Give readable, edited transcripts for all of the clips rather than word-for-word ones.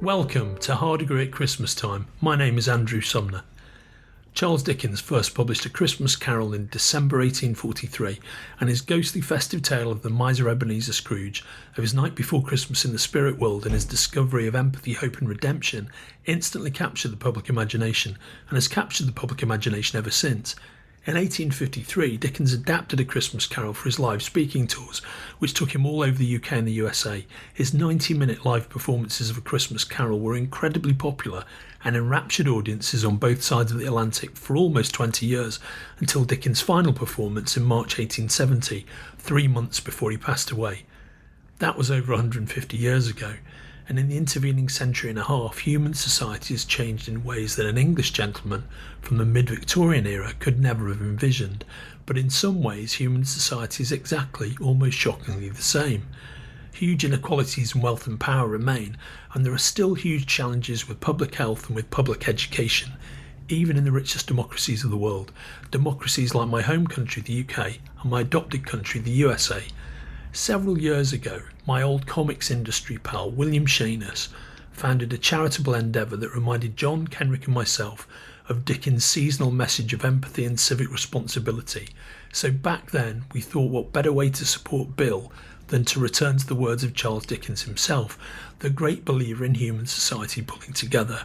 Welcome to Hard Degree at Christmas Time. My name is Andrew Sumner. Charles Dickens first published A Christmas Carol in December 1843, and his ghostly festive tale of the miser Ebenezer Scrooge, of his night before Christmas in the spirit world and his discovery of empathy, hope and redemption instantly captured the public imagination, and has captured the public imagination ever since. In 1853, Dickens adapted A Christmas Carol for his live speaking tours, which took him all over the UK and the USA. His 90-minute live performances of A Christmas Carol were incredibly popular and enraptured audiences on both sides of the Atlantic for almost 20 years, until Dickens' final performance in March 1870, 3 months before he passed away. That was over 150 years ago, and in the intervening century and a half, human society has changed in ways that an English gentleman from the mid-Victorian era could never have envisioned. But in some ways, human society is exactly, almost shockingly, the same. Huge inequalities in wealth and power remain, and there are still huge challenges with public health and with public education, even in the richest democracies of the world, democracies like my home country, the UK, and my adopted country, the USA. Several years ago, my old comics industry pal William Shanus founded a charitable endeavour that reminded John, Kenrick and myself of Dickens' seasonal message of empathy and civic responsibility. So back then we thought, what better way to support Bill than to return to the words of Charles Dickens himself, the great believer in human society pulling together.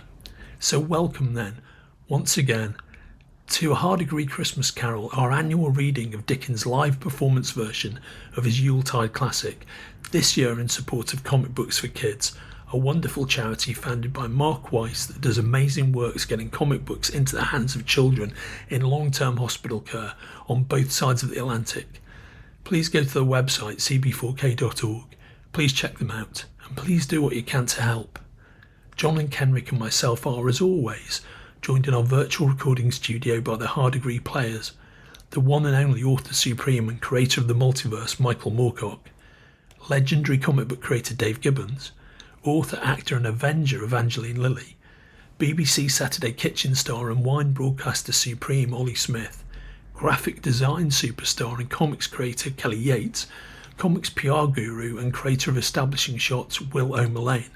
So welcome then, once again, to A Hard Degree Christmas Carol, our annual reading of Dickens' live performance version of his Yuletide classic, this year in support of Comic Books for Kids, a wonderful charity founded by Mark Weiss that does amazing works getting comic books into the hands of children in long-term hospital care on both sides of the Atlantic. Please go to the website cb4k.org, please check them out, and please do what you can to help. John and Kenrick and myself are, as always, joined in our virtual recording studio by the Hard Degree players, the one and only author supreme and creator of the multiverse, Michael Moorcock, legendary comic book creator Dave Gibbons, author, actor and avenger Evangeline Lilly, BBC Saturday Kitchen star and wine broadcaster supreme Ollie Smith, graphic design superstar and comics creator Kelly Yates, comics PR guru and creator of Establishing Shots Will O'Mullane,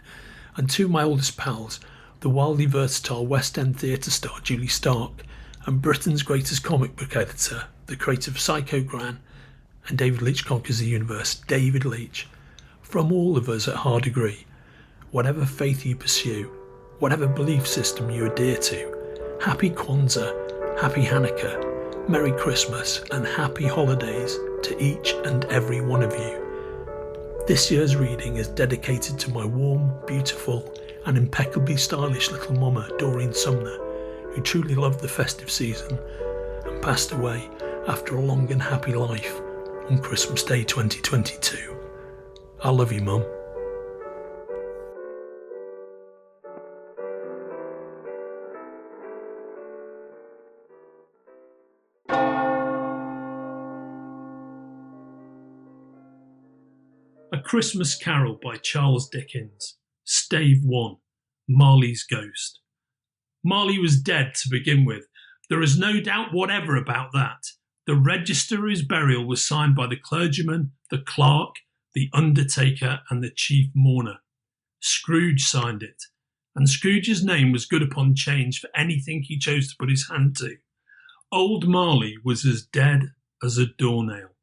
and two of my oldest pals, the wildly versatile West End theatre star Julie Stark, and Britain's greatest comic book editor, the creator of Psycho Gran and David Leach Conquers the Universe, David Leach. From all of us at Hard Degree, whatever faith you pursue, whatever belief system you adhere to, happy Kwanzaa, happy Hanukkah, Merry Christmas and happy holidays to each and every one of you. This year's reading is dedicated to my warm, beautiful and impeccably stylish little mama, Doreen Sumner, who truly loved the festive season and passed away after a long and happy life on Christmas Day 2022. I love you, Mum. A Christmas Carol by Charles Dickens. Stave 1. Marley's Ghost. Marley was dead to begin with. There is no doubt whatever about that. The register of his burial was signed by the clergyman, the clerk, the undertaker and the chief mourner. Scrooge signed it, and Scrooge's name was good upon change for anything he chose to put his hand to. Old Marley was as dead as a doornail.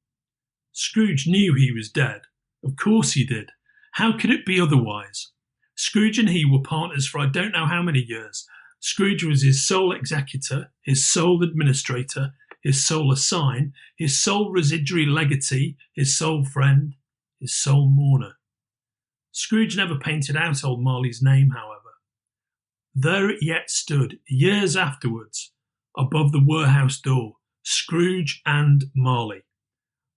Scrooge knew he was dead. Of course he did. How could it be otherwise? Scrooge and he were partners for I don't know how many years. Scrooge was his sole executor, his sole administrator, his sole assign, his sole residuary legatee, his sole friend, his sole mourner. Scrooge never painted out old Marley's name, however. There it yet stood, years afterwards, above the warehouse door, Scrooge and Marley.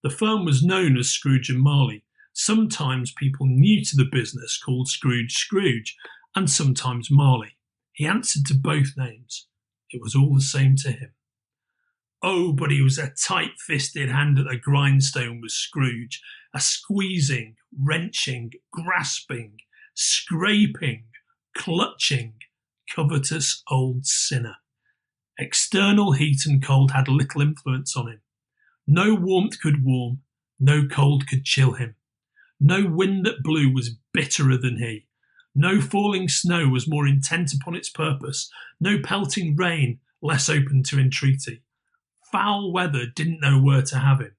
The firm was known as Scrooge and Marley. Sometimes people new to the business called Scrooge, and sometimes Marley. He answered to both names. It was all the same to him. Oh, but he was a tight-fisted hand at the grindstone, was Scrooge, a squeezing, wrenching, grasping, scraping, clutching, covetous old sinner. External heat and cold had little influence on him. No warmth could warm, no cold could chill him. No wind that blew was bitterer than he. No falling snow was more intent upon its purpose, no pelting rain less open to entreaty. Foul weather didn't know where to have him.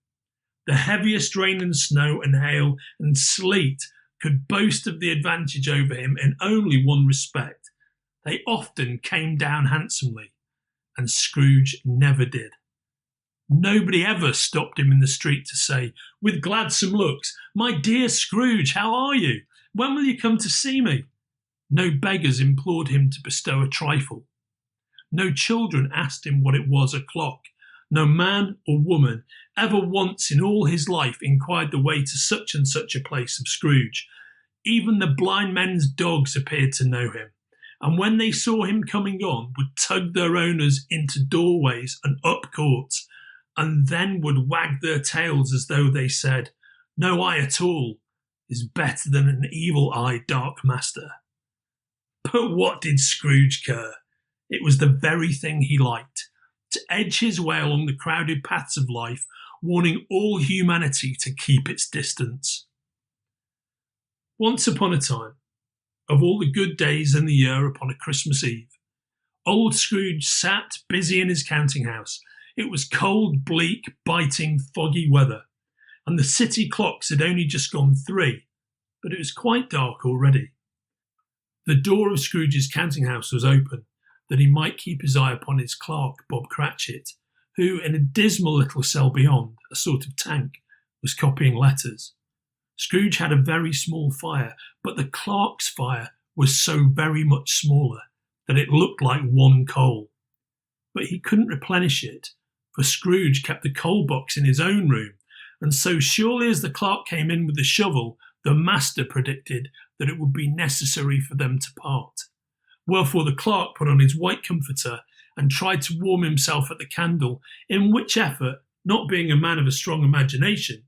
The heaviest rain and snow and hail and sleet could boast of the advantage over him in only one respect. They often came down handsomely, and Scrooge never did. Nobody ever stopped him in the street to say, with gladsome looks, "My dear Scrooge, how are you? When will you come to see me?" No beggars implored him to bestow a trifle. No children asked him what it was o'clock. No man or woman ever once in all his life inquired the way to such and such a place of Scrooge. Even the blind men's dogs appeared to know him, and when they saw him coming on, would tug their owners into doorways and up courts, and then would wag their tails as though they said, "No eye at all is better than an evil-eyed dark master." But what did Scrooge care? It was the very thing he liked, to edge his way along the crowded paths of life, warning all humanity to keep its distance. Once upon a time, of all the good days in the year upon a Christmas Eve, old Scrooge sat busy in his counting house. It was cold, bleak, biting, foggy weather, and the city clocks had only just gone 3, but it was quite dark already. The door of Scrooge's counting house was open, that he might keep his eye upon his clerk, Bob Cratchit, who, in a dismal little cell beyond, a sort of tank, was copying letters. Scrooge had a very small fire, but the clerk's fire was so very much smaller that it looked like one coal. But he couldn't replenish it, for Scrooge kept the coal box in his own room, and so surely as the clerk came in with the shovel, the master predicted that it would be necessary for them to part. Wherefore the clerk put on his white comforter and tried to warm himself at the candle, in which effort, not being a man of a strong imagination,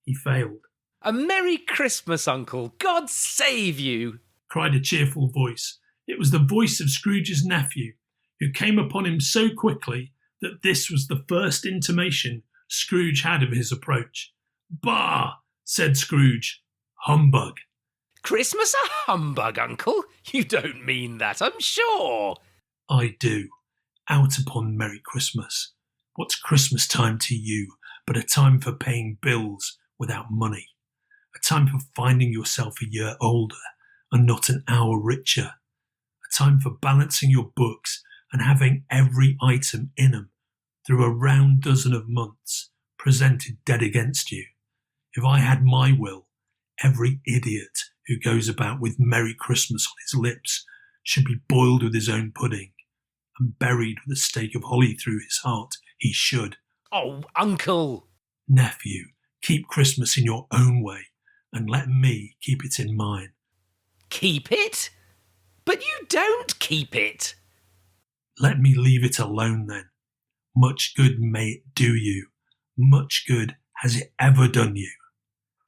he failed. "A Merry Christmas, Uncle! God save you!" cried a cheerful voice. It was the voice of Scrooge's nephew, who came upon him so quickly that this was the first intimation Scrooge had of his approach. "Bah!" said Scrooge. "Humbug." "Christmas a humbug, Uncle? You don't mean that, I'm sure." "I do. Out upon Merry Christmas. What's Christmas time to you but a time for paying bills without money? A time for finding yourself a year older and not an hour richer? A time for balancing your books and having every item in 'em through a round dozen of months presented dead against you? If I had my will, every idiot who goes about with Merry Christmas on his lips should be boiled with his own pudding and buried with a stake of holly through his heart. He should." "Oh, Uncle!" "Nephew, keep Christmas in your own way and let me keep it in mine." "Keep it? But you don't keep it." "Let me leave it alone then. Much good may it do you. Much good has it ever done you."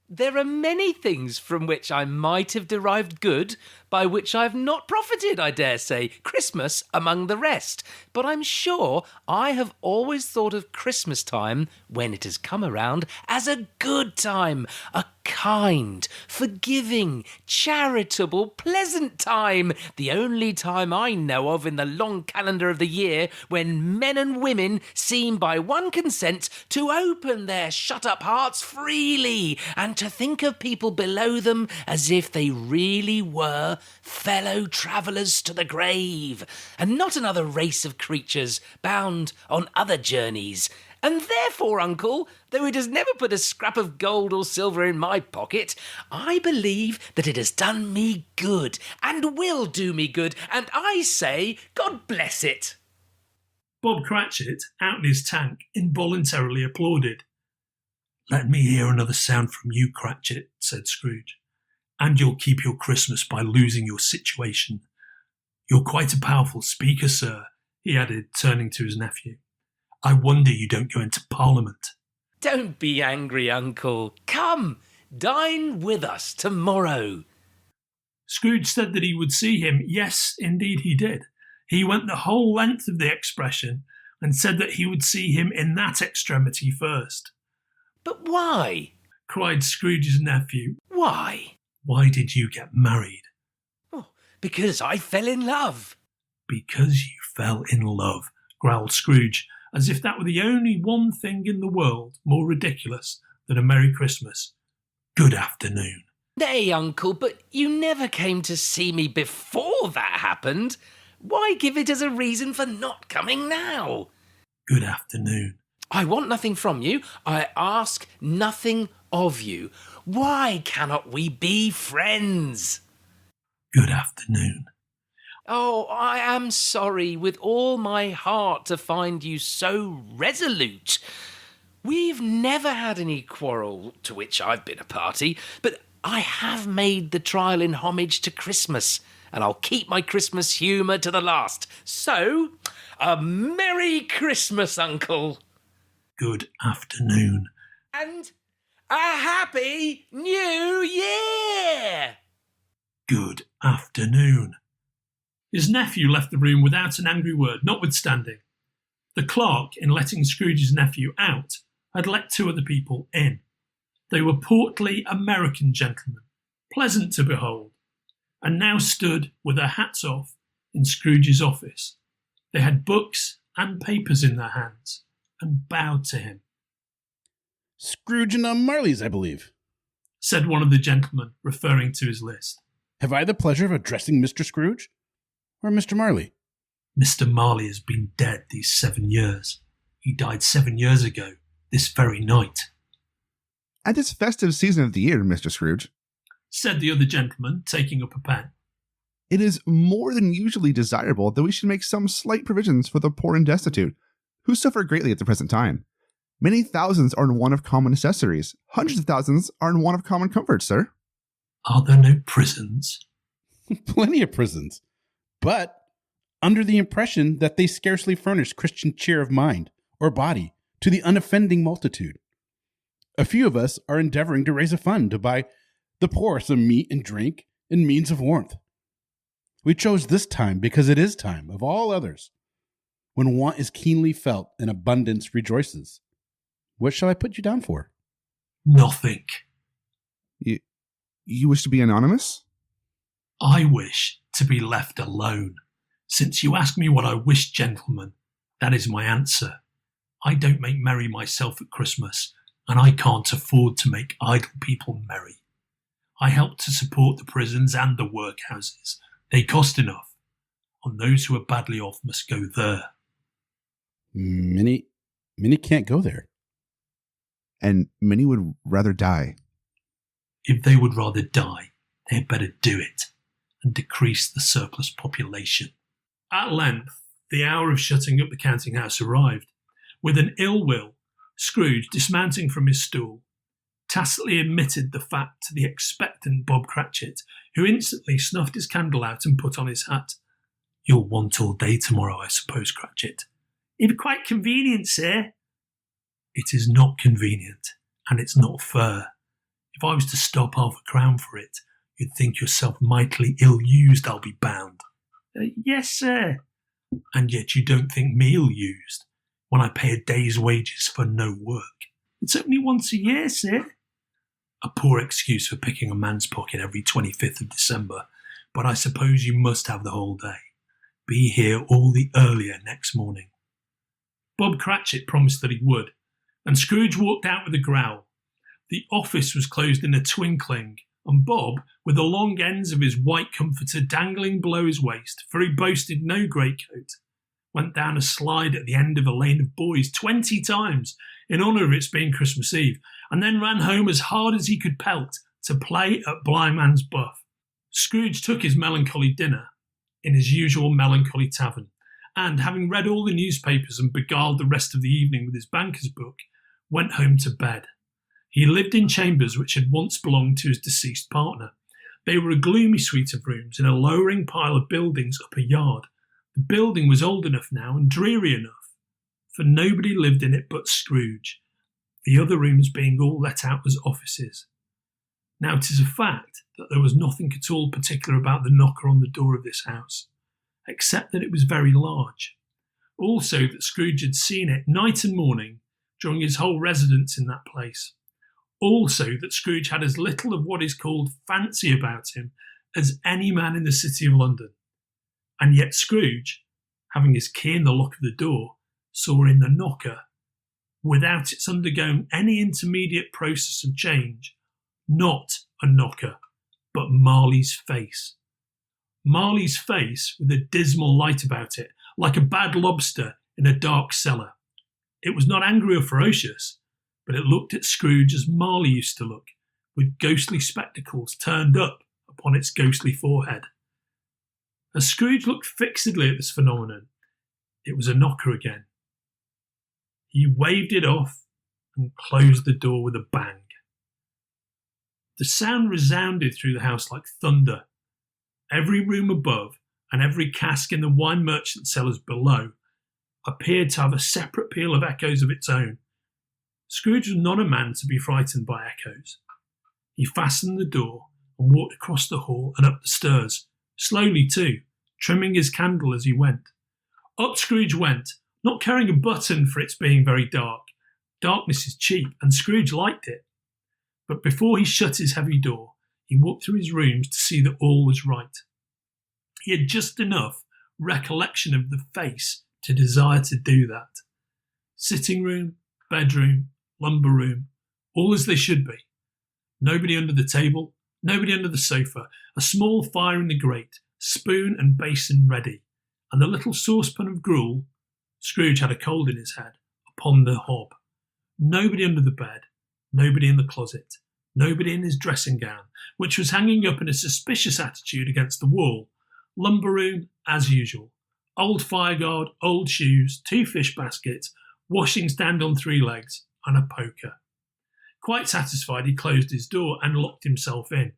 "There are many things from which I might have derived good, by which I have not profited, I dare say, Christmas among the rest. But I'm sure I have always thought of Christmas time, when it has come around, as a good time, a kind, forgiving, charitable, pleasant time, the only time I know of in the long calendar of the year when men and women seem by one consent to open their shut-up hearts freely and to think of people below them as if they really were fellow travellers to the grave, and not another race of creatures bound on other journeys. And therefore, Uncle, though it has never put a scrap of gold or silver in my pocket, I believe that it has done me good, and will do me good, and I say, God bless it." Bob Cratchit, out in his tank, involuntarily applauded. "Let me hear another sound from you, Cratchit," said Scrooge, "and you'll keep your Christmas by losing your situation. You're quite a powerful speaker, sir," he added, turning to his nephew. "I wonder you don't go into Parliament." "Don't be angry, Uncle. Come, dine with us tomorrow." Scrooge said that he would see him. Yes, indeed he did. He went the whole length of the expression and said that he would see him in that extremity first. "But why?" cried Scrooge's nephew. "Why?" "Why did you get married?" Oh, Because I fell in love. Because you fell in love, growled Scrooge, as if that were the only one thing in the world more ridiculous than a Merry Christmas. Good afternoon. Nay, Uncle, but you never came to see me before that happened. Why give it as a reason for not coming now? Good afternoon. I want nothing from you. I ask nothing of you. Why cannot we be friends? Good afternoon. Oh, I am sorry with all my heart to find you so resolute. We've never had any quarrel to which I've been a party, but I have made the trial in homage to Christmas, and I'll keep my Christmas humour to the last. So, a Merry Christmas, Uncle. Good afternoon. And a Happy New Year! Good afternoon. His nephew left the room without an angry word, notwithstanding. The clerk, in letting Scrooge's nephew out, had let two other people in. They were portly American gentlemen, pleasant to behold, and now stood with their hats off in Scrooge's office. They had books and papers in their hands and bowed to him. Scrooge and Marley's, I believe, said one of the gentlemen, referring to his list. Have I the pleasure of addressing Mr. Scrooge? Or Mr. Marley? Mr. Marley has been dead these 7 years. He died 7 years ago, this very night. At this festive season of the year, Mr. Scrooge, said the other gentleman, taking up a pen, it is more than usually desirable that we should make some slight provisions for the poor and destitute, who suffer greatly at the present time. Many thousands are in want of common necessaries. Hundreds of thousands are in want of common comforts, sir. Are there no prisons? Plenty of prisons, but under the impression that they scarcely furnish Christian cheer of mind or body to the unoffending multitude. A few of us are endeavoring to raise a fund to buy the poor some meat and drink and means of warmth. We chose this time because it is time, of all others, when want is keenly felt and abundance rejoices. What shall I put you down for? Nothing. You wish to be anonymous? I wish to be left alone. Since you ask me what I wish, gentlemen, that is my answer. I don't make merry myself at Christmas, and I can't afford to make idle people merry. I help to support the prisons and the workhouses. They cost enough, and those who are badly off must go there. Many can't go there. And many would rather die. If they would rather die, they had better do it, and decrease the surplus population. At length, the hour of shutting up the counting house arrived. With an ill will, Scrooge, dismounting from his stool, tacitly admitted the fact to the expectant Bob Cratchit, who instantly snuffed his candle out and put on his hat. You'll want all day tomorrow, I suppose, Cratchit. It'd be quite convenient, sir. It is not convenient, and it's not fair. If I was to stop £5 for it, you'd think yourself mightily ill-used, I'll be bound. Yes, sir. And yet you don't think me ill-used, when I pay a day's wages for no work. It's only once a year, sir. A poor excuse for picking a man's pocket every 25th of December, but I suppose you must have the whole day. Be here all the earlier next morning. Bob Cratchit promised that he would, and Scrooge walked out with a growl. The office was closed in a twinkling, and Bob, with the long ends of his white comforter dangling below his waist, for he boasted no greatcoat, went down a slide at the end of a lane of boys 20 times in honour of its being Christmas Eve, and then ran home as hard as he could pelt to play at Blindman's Buff. Scrooge took his melancholy dinner in his usual melancholy tavern, and, having read all the newspapers and beguiled the rest of the evening with his banker's book, went home to bed. He lived in chambers which had once belonged to his deceased partner. They were a gloomy suite of rooms in a lowering pile of buildings up a yard. The building was old enough now and dreary enough, for nobody lived in it but Scrooge, the other rooms being all let out as offices. Now it is a fact that there was nothing at all particular about the knocker on the door of this house, except that it was very large. Also that Scrooge had seen it night and morning during his whole residence in that place. Also that Scrooge had as little of what is called fancy about him as any man in the city of London. And yet Scrooge, having his key in the lock of the door, saw in the knocker, without its undergoing any intermediate process of change, not a knocker, but Marley's face. Marley's face with a dismal light about it, like a bad lobster in a dark cellar. It was not angry or ferocious, but it looked at Scrooge as Marley used to look, with ghostly spectacles turned up upon its ghostly forehead. As Scrooge looked fixedly at this phenomenon, it was a knocker again. He waved it off and closed the door with a bang. The sound resounded through the house like thunder. Every room above and every cask in the wine merchant cellars below appeared to have a separate peal of echoes of its own. Scrooge was not a man to be frightened by echoes. He fastened the door and walked across the hall and up the stairs, slowly too, trimming his candle as he went. Up Scrooge went, not caring a button for its being very dark. Darkness is cheap, and Scrooge liked it. But before he shut his heavy door, he walked through his rooms to see that all was right. He had just enough recollection of the face to desire to do that. Sitting room, bedroom, lumber room, all as they should be. Nobody under the table, nobody under the sofa, a small fire in the grate, spoon and basin ready, and the little saucepan of gruel, Scrooge had a cold in his head, upon the hob. Nobody under the bed, nobody in the closet, nobody in his dressing gown, which was hanging up in a suspicious attitude against the wall. Lumber room, as usual. Old fireguard, old shoes, 2 fish baskets, washing stand on 3 legs, and a poker. Quite satisfied, he closed his door and locked himself in.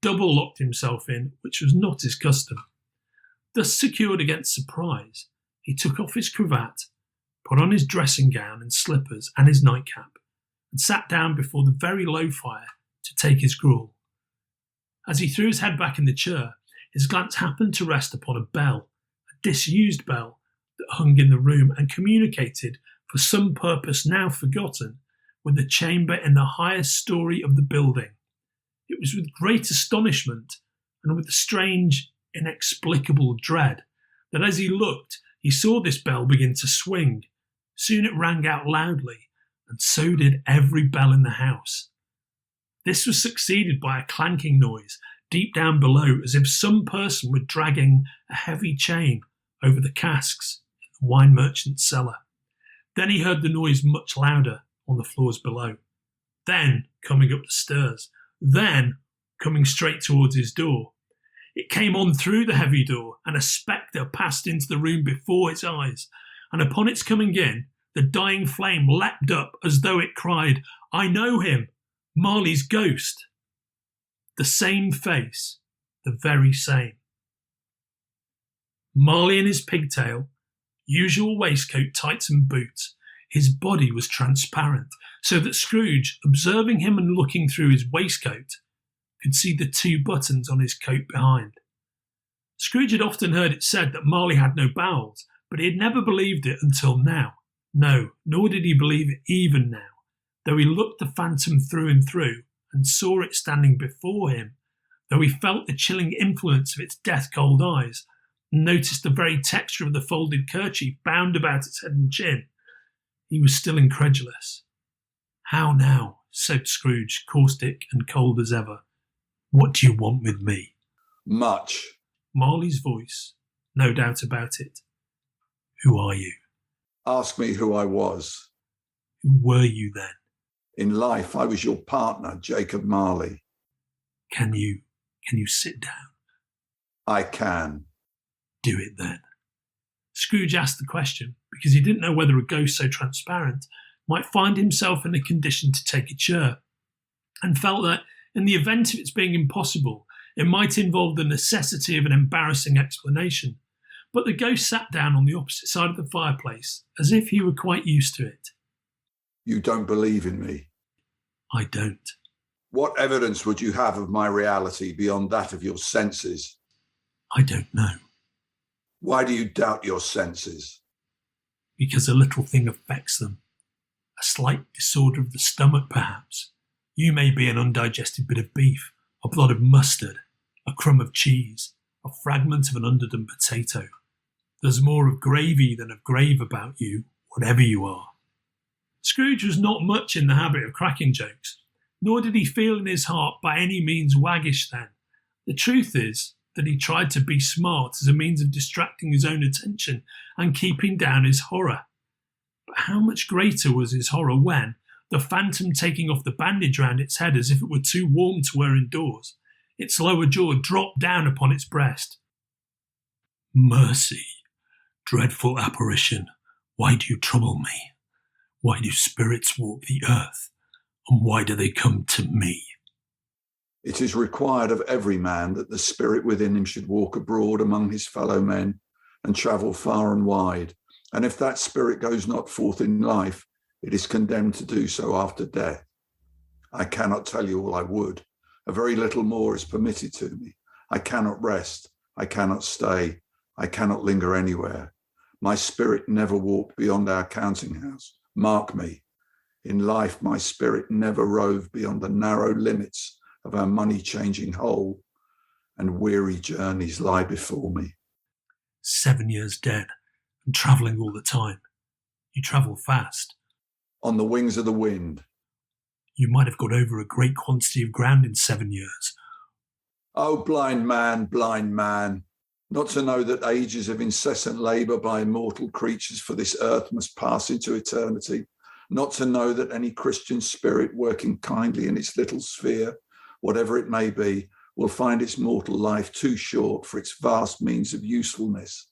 Double locked himself in, which was not his custom. Thus secured against surprise, he took off his cravat, put on his dressing gown and slippers and his nightcap, and sat down before the very low fire to take his gruel. As he threw his head back in the chair, his glance happened to rest upon a bell, a disused bell that hung in the room and communicated, for some purpose now forgotten, with the chamber in the highest story of the building. It was with great astonishment and with a strange, inexplicable dread that as he looked, he saw this bell begin to swing. Soon it rang out loudly, and so did every bell in the house. This was succeeded by a clanking noise deep down below, as if some person were dragging a heavy chain over the casks in the wine merchant's cellar. Then he heard the noise much louder on the floors below. Then coming up the stairs. Then coming straight towards his door. It came on through the heavy door, and a spectre passed into the room before its eyes, and upon its coming in, the dying flame leapt up as though it cried, "I know him, Marley's ghost." The same face, the very same. Marley in his pigtail, usual waistcoat, tights and boots. His body was transparent, so that Scrooge, observing him and looking through his waistcoat, could see the 2 buttons on his coat behind. Scrooge had often heard it said that Marley had no bowels, but he had never believed it until now. No, nor did he believe it even now, though he looked the phantom through and through, and saw it standing before him, though he felt the chilling influence of its death-cold eyes, and noticed the very texture of the folded kerchief bound about its head and chin. He was still incredulous. "How now?" said Scrooge, caustic and cold as ever. "What do you want with me?" "Much." Marley's voice, no doubt about it. "Who are you?" "Ask me who I was." "Who were you then?" "In life, I was your partner, Jacob Marley." Can you sit down?" "I can." "Do it then." Scrooge asked the question because he didn't know whether a ghost so transparent might find himself in a condition to take a chair, and felt that, in the event of its being impossible, it might involve the necessity of an embarrassing explanation. But the ghost sat down on the opposite side of the fireplace, as if he were quite used to it. "You don't believe in me." "I don't." "What evidence would you have of my reality beyond that of your senses?" "I don't know." "Why do you doubt your senses?" "Because a little thing affects them. A slight disorder of the stomach, perhaps. You may be an undigested bit of beef, a blot of mustard, a crumb of cheese, a fragment of an underdone potato. There's more of gravy than of grave about you, whatever you are. Scrooge was not much in the habit of cracking jokes, nor did he feel in his heart by any means waggish then. The truth is that he tried to be smart as a means of distracting his own attention and keeping down his horror. But how much greater was his horror when, the phantom taking off the bandage round its head as if it were too warm to wear indoors, its lower jaw dropped down upon its breast. Mercy, dreadful apparition, why do you trouble me? Why do spirits walk the earth? And why do they come to me? It is required of every man that the spirit within him should walk abroad among his fellow men and travel far and wide. And if that spirit goes not forth in life, it is condemned to do so after death. I cannot tell you all I would. A very little more is permitted to me. I cannot rest. I cannot stay. I cannot linger anywhere. My spirit never walked beyond our counting house. Mark me. In life, my spirit never roved beyond the narrow limits of our money-changing hole, and weary journeys lie before me. 7 years dead, and travelling all the time. You travel fast. On the wings of the wind. You might have got over a great quantity of ground in 7 years. Oh, blind man, not to know that ages of incessant labour by immortal creatures for this earth must pass into eternity, not to know that any Christian spirit working kindly in its little sphere, whatever it may be, will find its mortal life too short for its vast means of usefulness,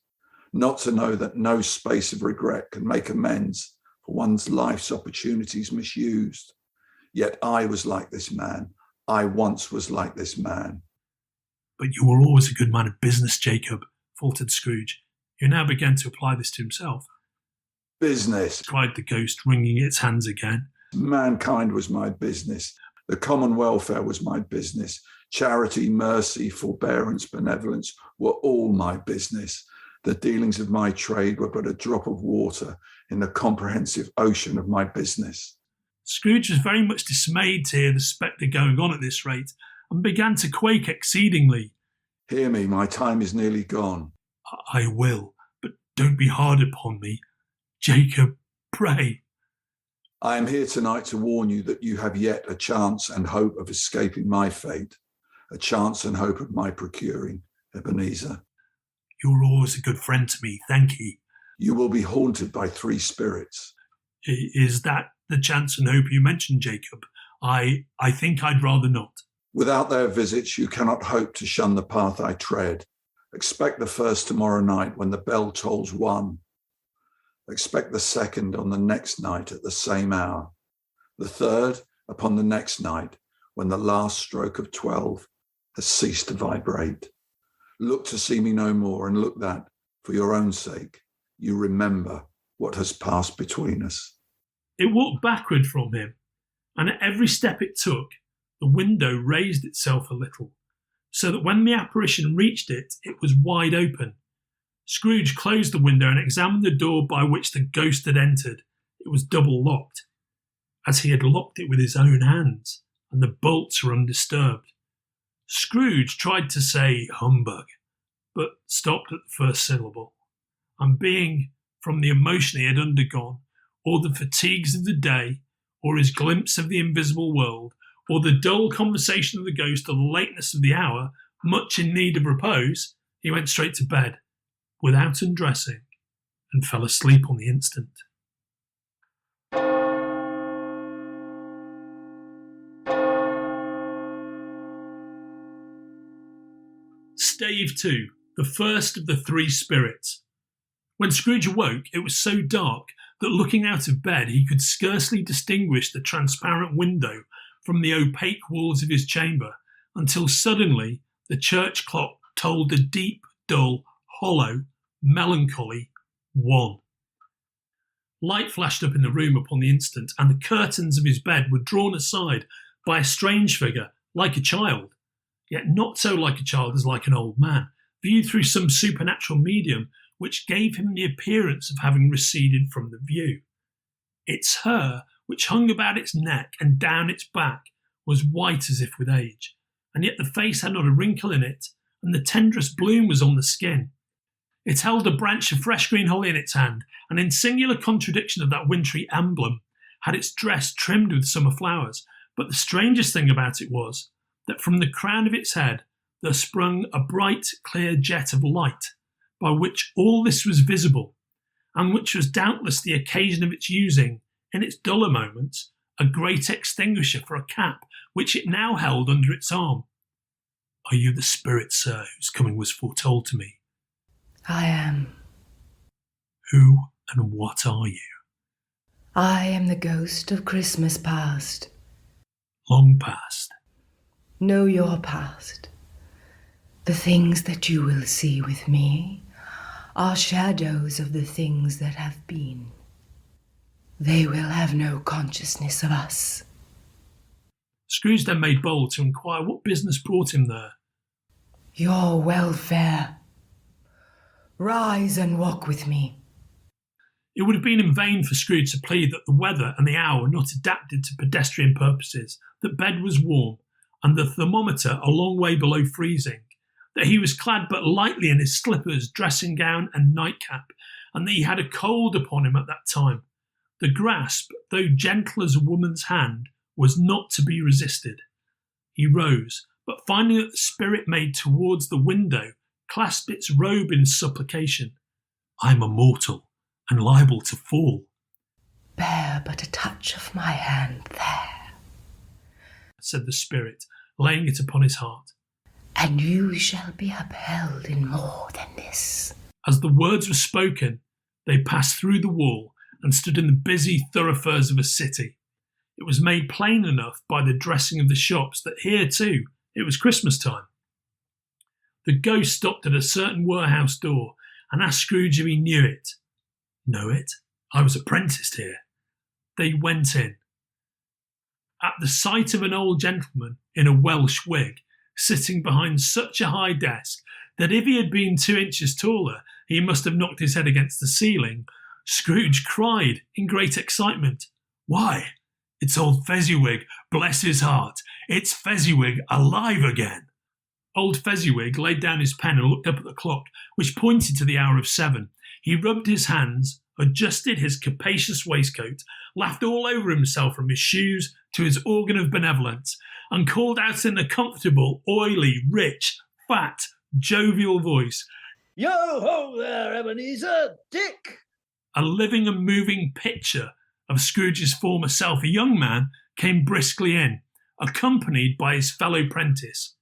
not to know that no space of regret can make amends for one's life's opportunities misused. Yet I was like this man. I once was like this man. But you were always a good man of business, Jacob, faltered Scrooge, who now began to apply this to himself. Business, cried the ghost, wringing its hands again. Mankind was my business. The common welfare was my business. Charity, mercy, forbearance, benevolence were all my business. The dealings of my trade were but a drop of water in the comprehensive ocean of my business. Scrooge was very much dismayed to hear the spectre going on at this rate, and began to quake exceedingly. Hear me, my time is nearly gone. I will, but don't be hard upon me. Jacob, pray. I am here tonight to warn you that you have yet a chance and hope of escaping my fate, a chance and hope of my procuring, Ebenezer. You're always a good friend to me, thank ye. You will be haunted by 3 spirits. Is that the chance and hope you mentioned, Jacob? I think I'd rather not. Without their visits, you cannot hope to shun the path I tread. Expect the first tomorrow night when the bell tolls 1. Expect the second on the next night at the same hour. The third upon the next night when the last stroke of 12 has ceased to vibrate. Look to see me no more, and look that, for your own sake, you remember what has passed between us. It walked backward from him, and at every step it took, the window raised itself a little, so that when the apparition reached it, it was wide open. Scrooge closed the window and examined the door by which the ghost had entered. It was double locked, as he had locked it with his own hands, and the bolts were undisturbed. Scrooge tried to say humbug, but stopped at the first syllable, and being, from the emotion he had undergone, or the fatigues of the day, or his glimpse of the invisible world, or the dull conversation of the ghost, or the lateness of the hour, much in need of repose, he went straight to bed, without undressing, and fell asleep on the instant. Stave 2, the first of the 3 spirits. When Scrooge awoke, it was so dark that looking out of bed he could scarcely distinguish the transparent window from the opaque walls of his chamber, until suddenly the church clock tolled a deep, dull, hollow, melancholy 1. Light flashed up in the room upon the instant, and the curtains of his bed were drawn aside by a strange figure, like a child, yet not so like a child as like an old man, viewed through some supernatural medium which gave him the appearance of having receded from the view. Its hair, which hung about its neck and down its back, was white as if with age, and yet the face had not a wrinkle in it, and the tenderest bloom was on the skin. It held a branch of fresh green holly in its hand, and in singular contradiction of that wintry emblem, had its dress trimmed with summer flowers. But the strangest thing about it was that from the crown of its head there sprung a bright, clear jet of light, by which all this was visible, and which was doubtless the occasion of its using, in its duller moments, a great extinguisher for a cap, which it now held under its arm. Are you the spirit, sir, whose coming was foretold to me? I am. Who and what are you? I am the ghost of Christmas past. Long past. Know your past. The things that you will see with me are shadows of the things that have been. They will have no consciousness of us. Scrooge then made bold to inquire what business brought him there. Your welfare. Rise and walk with me. It would have been in vain for Scrooge to plead that the weather and the hour were not adapted to pedestrian purposes, that bed was warm, and the thermometer a long way below freezing, that he was clad but lightly in his slippers, dressing gown, and nightcap, and that he had a cold upon him at that time. The grasp, though gentle as a woman's hand, was not to be resisted. He rose, but finding that the spirit made towards the window, clasped its robe in supplication. I am a mortal, and liable to fall. Bear but a touch of my hand there, said the spirit, laying it upon his heart. and you shall be upheld in more than this. As the words were spoken, they passed through the wall and stood in the busy thoroughfares of a city. It was made plain enough by the dressing of the shops that here, too, it was Christmas time. The ghost stopped at a certain warehouse door and asked Scrooge if he knew it. Know it? I was apprenticed here. They went in. At the sight of an old gentleman in a Welsh wig, sitting behind such a high desk that if he had been 2 inches taller, he must have knocked his head against the ceiling, Scrooge cried in great excitement, "Why, it's old Fezziwig, bless his heart! It's Fezziwig alive again!" Old Fezziwig laid down his pen and looked up at the clock, which pointed to the hour of 7. He rubbed his hands, adjusted his capacious waistcoat, laughed all over himself from his shoes to his organ of benevolence, and called out in a comfortable, oily, rich, fat, jovial voice, "Yo-ho there, Ebenezer! Dick!" A living and moving picture of Scrooge's former self, a young man, came briskly in, accompanied by his fellow prentice.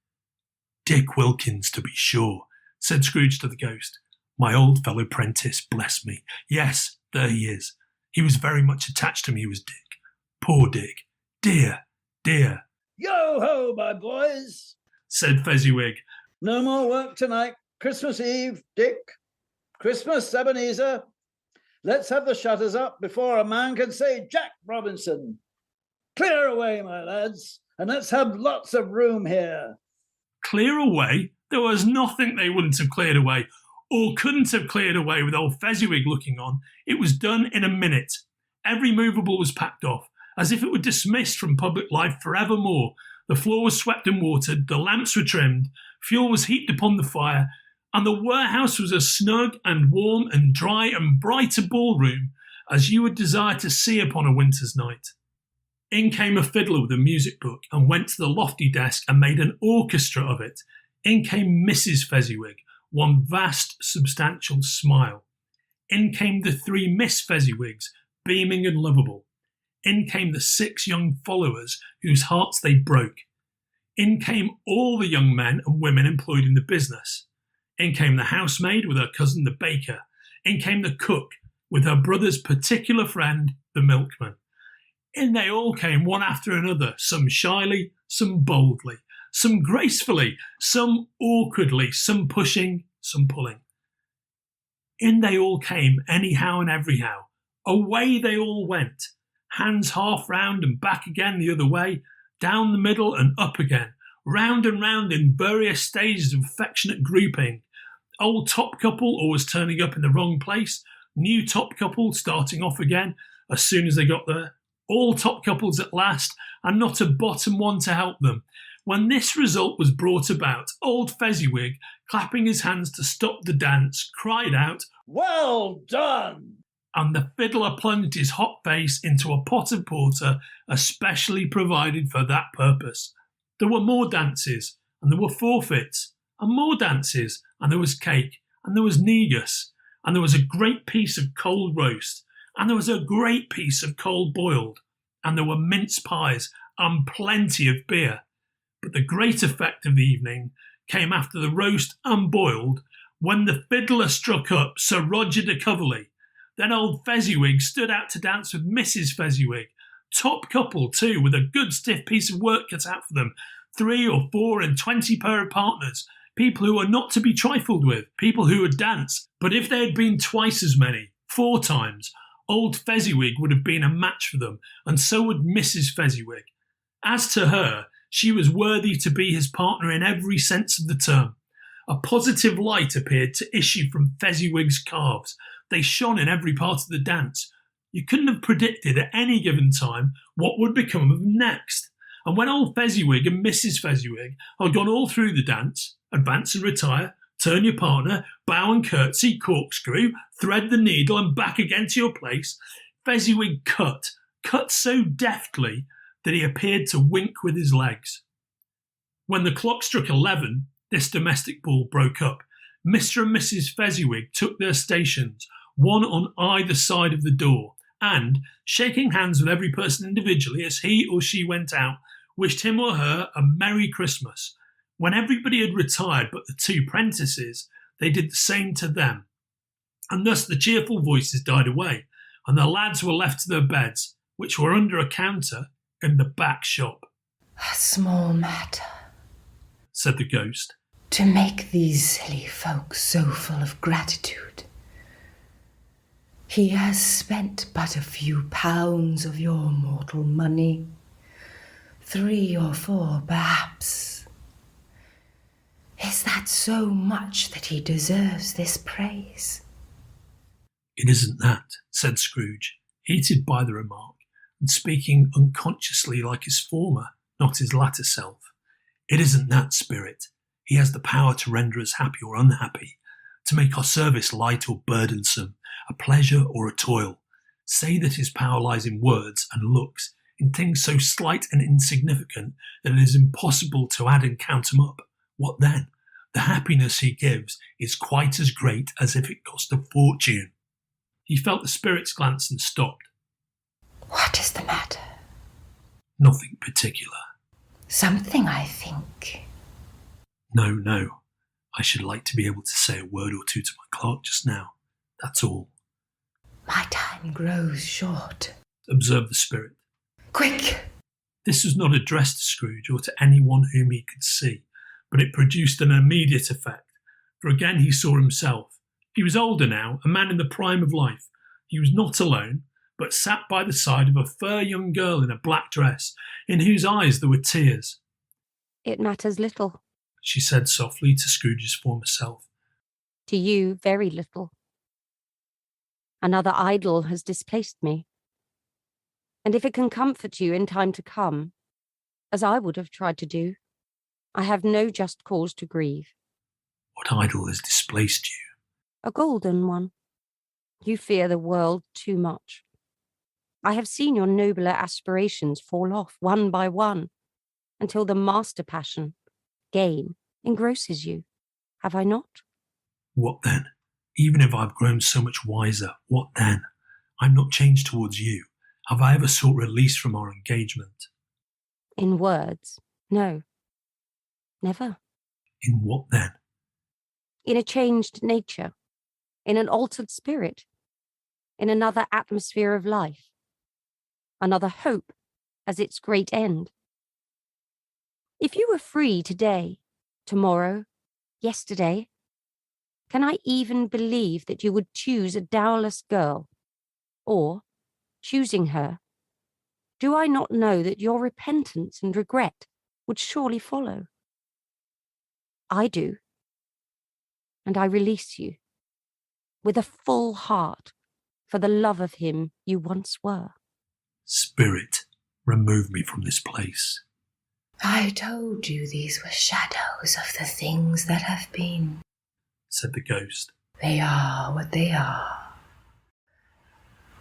"Dick Wilkins, to be sure," said Scrooge to the ghost. "My old fellow prentice, bless me. Yes, there he is. He was very much attached to me, was Dick. Poor Dick. Dear, dear," "Yo-ho, my boys!" said Fezziwig. "No more work tonight. Christmas Eve, Dick. Christmas, Ebenezer. Let's have the shutters up before a man can say Jack Robinson. Clear away, my lads, and let's have lots of room here." Clear away? There was nothing they wouldn't have cleared away, or couldn't have cleared away with old Fezziwig looking on. It was done in a minute. Every movable was packed off, as if it were dismissed from public life for evermore. The floor was swept and watered, the lamps were trimmed, fuel was heaped upon the fire, and the warehouse was as snug and warm and dry and bright a ballroom as you would desire to see upon a winter's night. In came a fiddler with a music book and went to the lofty desk and made an orchestra of it. In came Mrs. Fezziwig, one vast, substantial smile. In came the 3 Miss Fezziwigs, beaming and lovable. In came the 6 young followers whose hearts they broke. In came all the young men and women employed in the business. In came the housemaid with her cousin the baker. In came the cook with her brother's particular friend, the milkman. In they all came one after another, some shyly, some boldly, some gracefully, some awkwardly, some pushing, some pulling. In they all came anyhow and everyhow. Away they all went, hands half round and back again the other way, down the middle and up again, round and round in various stages of affectionate grouping. Old top couple always turning up in the wrong place, new top couple starting off again as soon as they got there, all top couples at last, and not a bottom one to help them, When this result was brought about, old Fezziwig, clapping his hands to stop the dance, cried out, "Well done!" and the fiddler plunged his hot face into a pot of porter especially provided for that purpose. There were more dances, and there were forfeits, and more dances, and there was cake, and there was negus, and there was a great piece of cold roast, and there was a great piece of cold boiled, and there were mince pies, and plenty of beer. But the great effect of the evening came after the roast and boiled, when the fiddler struck up Sir Roger de Coverley. Then old Fezziwig stood out to dance with Mrs. Fezziwig, top couple too, with a good stiff piece of work cut out for them, 3 or 4 and 20 pair of partners, people who were not to be trifled with, people who would dance. But if there had been twice as many, 4 times, old Fezziwig would have been a match for them, and so would Mrs. Fezziwig. As to her, she was worthy to be his partner in every sense of the term. A positive light appeared to issue from Fezziwig's calves. They shone in every part of the dance. You couldn't have predicted at any given time what would become of them next. And when old Fezziwig and Mrs. Fezziwig had gone all through the dance, advance and retire, turn your partner, bow and curtsy, corkscrew, thread the needle and back again to your place, Fezziwig cut so deftly that he appeared to wink with his legs. When the clock struck 11, this domestic ball broke up. Mr. and Mrs. Fezziwig took their stations, one on either side of the door, and, shaking hands with every person individually as he or she went out, wished him or her a Merry Christmas. When everybody had retired but the 2 prentices, they did the same to them. And thus the cheerful voices died away, and the lads were left to their beds, which were under a counter in the back shop. A small matter, said the ghost, to make these silly folk so full of gratitude. He has spent but a few pounds of your mortal money, 3 or 4 perhaps. Is that so much that he deserves this praise? It isn't that, said Scrooge, heated by the remark, and speaking unconsciously like his former, not his latter self. It isn't that, Spirit. He has the power to render us happy or unhappy, to make our service light or burdensome, a pleasure or a toil. Say that his power lies in words and looks, in things so slight and insignificant that it is impossible to add and count them up. What then? The happiness he gives is quite as great as if it cost a fortune. He felt the Spirit's glance and stopped. What is the matter? Nothing particular. Something, I think. No. I should like to be able to say a word or 2 to my clerk just now. That's all. My time grows short, observed the Spirit. Quick! This was not addressed to Scrooge or to anyone whom he could see, but it produced an immediate effect, for again he saw himself. He was older now, a man in the prime of life. He was not alone, but sat by the side of a fair young girl in a black dress, in whose eyes there were tears. It matters little. She said softly to Scrooge's former self. To you, very little. Another idol has displaced me. And if it can comfort you in time to come, as I would have tried to do, I have no just cause to grieve. What idol has displaced you? A golden one. You fear the world too much. I have seen your nobler aspirations fall off one by one, until the master passion, gain, engrosses you. Have I not? What then? Even if I've grown so much wiser, what then? I'm not changed towards you. Have I ever sought release from our engagement? In words, no. Never. In what then? In a changed nature, in an altered spirit, in another atmosphere of life, another hope as its great end. If you were free today, tomorrow, yesterday, can I even believe that you would choose a dowerless girl? Or, choosing her, do I not know that your repentance and regret would surely follow? I do. And I release you, with a full heart, for the love of him you once were. Spirit, remove me from this place. I told you these were shadows of the things that have been, said the ghost. They are what they are.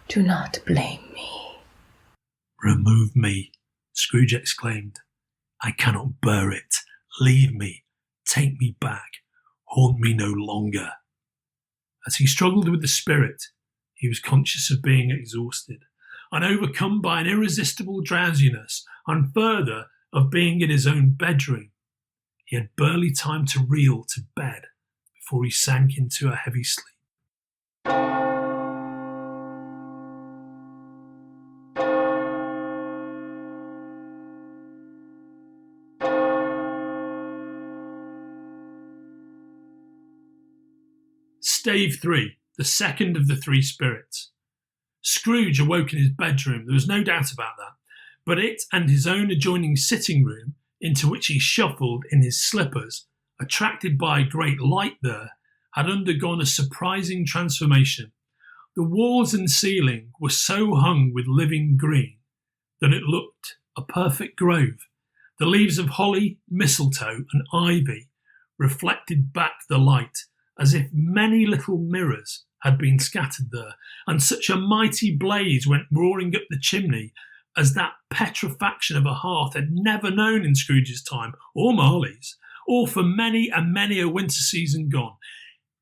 Do not blame me. Remove me, Scrooge exclaimed. I cannot bear it. Leave me. Take me back. Haunt me no longer. As he struggled with the spirit, he was conscious of being exhausted and overcome by an irresistible drowsiness, and further, of being in his own bedroom. He had barely time to reel to bed before he sank into a heavy sleep. Stave 3, the second of the three spirits. Scrooge awoke in his bedroom, there was no doubt about that, but it and his own adjoining sitting room, into which he shuffled in his slippers, attracted by a great light there, had undergone a surprising transformation. The walls and ceiling were so hung with living green that it looked a perfect grove. The leaves of holly, mistletoe, and ivy reflected back the light, as if many little mirrors had been scattered there, and such a mighty blaze went roaring up the chimney as that petrifaction of a hearth had never known in Scrooge's time, or Marley's, or for many and many a winter season gone.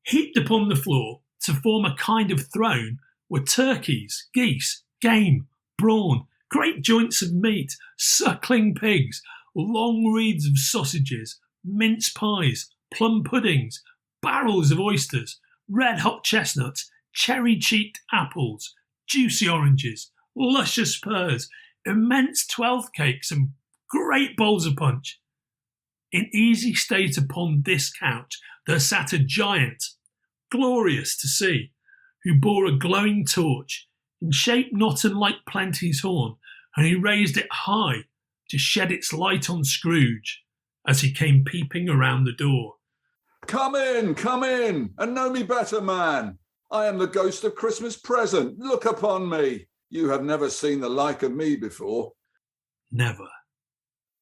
Heaped upon the floor to form a kind of throne were turkeys, geese, game, brawn, great joints of meat, suckling pigs, long wreaths of sausages, mince pies, plum puddings, barrels of oysters, red-hot chestnuts, cherry-cheeked apples, juicy oranges, luscious pears, immense 12th cakes, and great bowls of punch. In easy state upon this couch there sat a giant, glorious to see, who bore a glowing torch, in shape not unlike Plenty's horn, and he raised it high to shed its light on Scrooge as he came peeping around the door. Come in, and know me better, man. I am the ghost of Christmas present. Look upon me. You have never seen the like of me before. Never.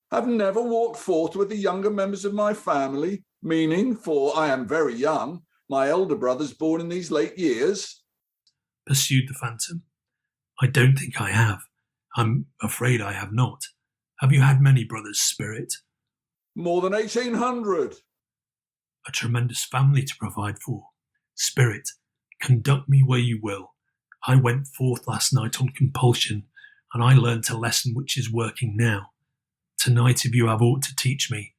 Have never walked forth with the younger members of my family, meaning, for I am very young, my elder brothers born in these late years? Pursued the phantom. I don't think I have. I'm afraid I have not. Have you had many brothers, Spirit? More than 1,800. A tremendous family to provide for. Spirit, conduct me where you will. I went forth last night on compulsion, and I learnt a lesson which is working now. Tonight, if you have aught to teach me,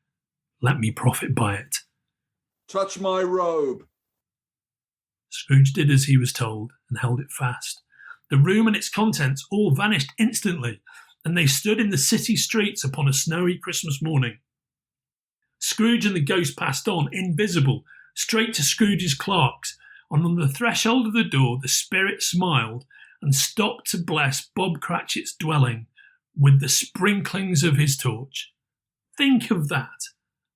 let me profit by it. Touch my robe. Scrooge did as he was told and held it fast. The room and its contents all vanished instantly, and they stood in the city streets upon a snowy Christmas morning. Scrooge and the ghost passed on, invisible, straight to Scrooge's clerks, and on the threshold of the door the spirit smiled and stopped to bless Bob Cratchit's dwelling with the sprinklings of his torch. Think of that!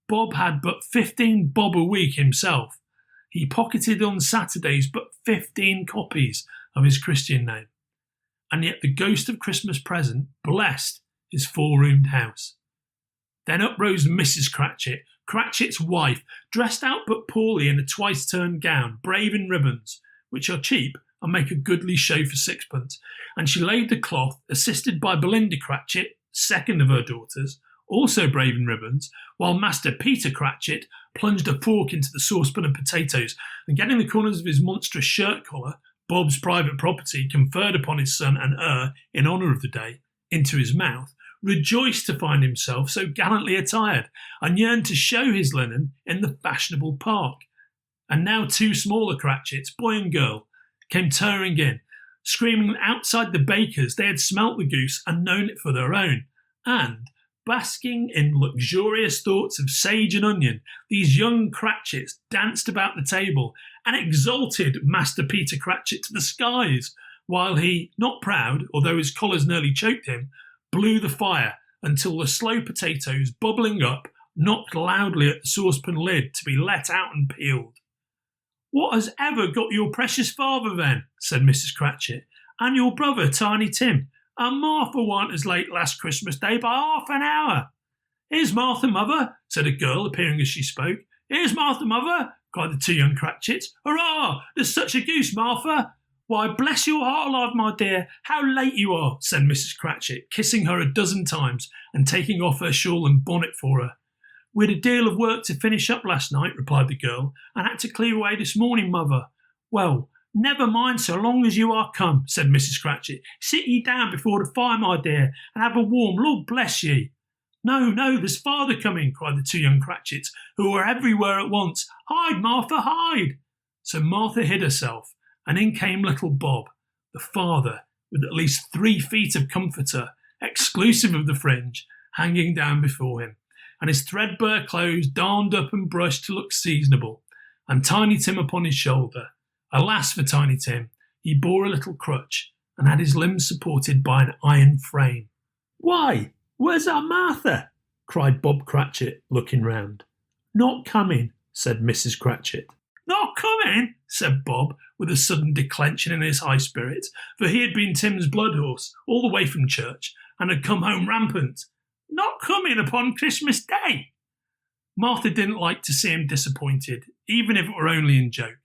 Bob had but 15 bob a week himself. He pocketed on Saturdays but 15 copies of his Christian name. And yet the ghost of Christmas present blessed his four-roomed house. Then up rose Mrs. Cratchit, Cratchit's wife, dressed out but poorly in a twice-turned gown, brave in ribbons, which are cheap and make a goodly show for sixpence, and she laid the cloth, assisted by Belinda Cratchit, second of her daughters, also brave in ribbons, while Master Peter Cratchit plunged a fork into the saucepan of potatoes, and getting the corners of his monstrous shirt collar, Bob's private property conferred upon his son and heir in honour of the day, into his mouth, rejoiced to find himself so gallantly attired, and yearned to show his linen in the fashionable park. And now two smaller Cratchits, boy and girl, came tearing in, screaming that outside the baker's they had smelt the goose and known it for their own, and, basking in luxurious thoughts of sage and onion, these young Cratchits danced about the table and exalted Master Peter Cratchit to the skies, while he, not proud, although his collars nearly choked him, blew the fire until the slow potatoes, bubbling up, knocked loudly at the saucepan lid to be let out and peeled. "What has ever got your precious father, then?" said Mrs. Cratchit, "and your brother, Tiny Tim, and Martha warn't as late last Christmas Day by half an hour. "Here's Martha, mother," said a girl, appearing as she spoke. "Here's Martha, mother," cried the two young Cratchits. "Hurrah! There's such a goose, Martha." "Why, bless your heart alive, my dear, how late you are," said Mrs. Cratchit, kissing her a dozen times and taking off her shawl and bonnet for her. "We had a deal of work to finish up last night," replied the girl, "and had to clear away this morning, mother." "Well, never mind so long as you are come," said Mrs. Cratchit. "Sit ye down before the fire, my dear, and have a warm, Lord bless ye." "No, no, there's father coming," cried the two young Cratchits, who were everywhere at once. "Hide, Martha, hide!" So Martha hid herself, and in came little Bob, the father, with at least 3 feet of comforter, exclusive of the fringe, hanging down before him, and his threadbare clothes darned up and brushed to look seasonable, and Tiny Tim upon his shoulder. Alas for Tiny Tim, he bore a little crutch, and had his limbs supported by an iron frame. "Why, where's our Martha?" cried Bob Cratchit, looking round. "Not coming," said Mrs. Cratchit. "Not coming?" said Bob, with a sudden declension in his high spirits, for he had been Tim's blood horse all the way from church, and had come home rampant. "Not coming upon Christmas Day?" Martha didn't like to see him disappointed, even if it were only in joke.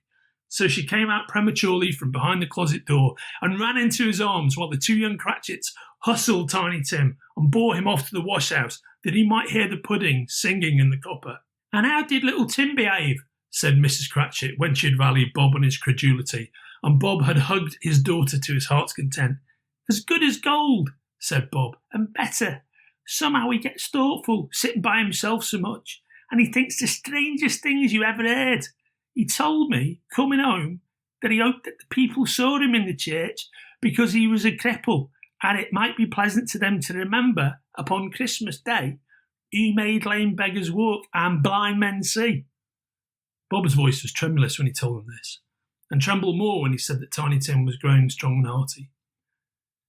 So she came out prematurely from behind the closet door and ran into his arms while the two young Cratchits hustled Tiny Tim and bore him off to the wash-house that he might hear the pudding singing in the copper. "And how did little Tim behave?" said Mrs. Cratchit, when she had rallied Bob on his credulity, and Bob had hugged his daughter to his heart's content. "As good as gold," said Bob, "and better. Somehow he gets thoughtful, sitting by himself so much, and he thinks the strangest things you ever heard. He told me, coming home, that he hoped that the people saw him in the church because he was a cripple, and it might be pleasant to them to remember, upon Christmas Day, he made lame beggars walk and blind men see." Bob's voice was tremulous when he told them this, and trembled more when he said that Tiny Tim was growing strong and hearty.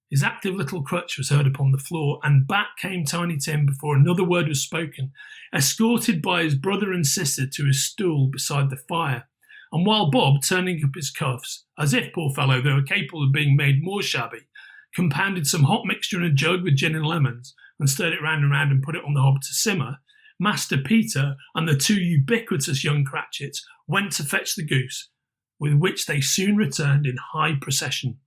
His active little crutch was heard upon the floor, and back came Tiny Tim before another word was spoken, escorted by his brother and sister to his stool beside the fire, and while Bob, turning up his cuffs, as if, poor fellow, they were capable of being made more shabby, compounded some hot mixture in a jug with gin and lemons, and stirred it round and round and put it on the hob to simmer, Master Peter and the two ubiquitous young Cratchits went to fetch the goose, with which they soon returned in high procession.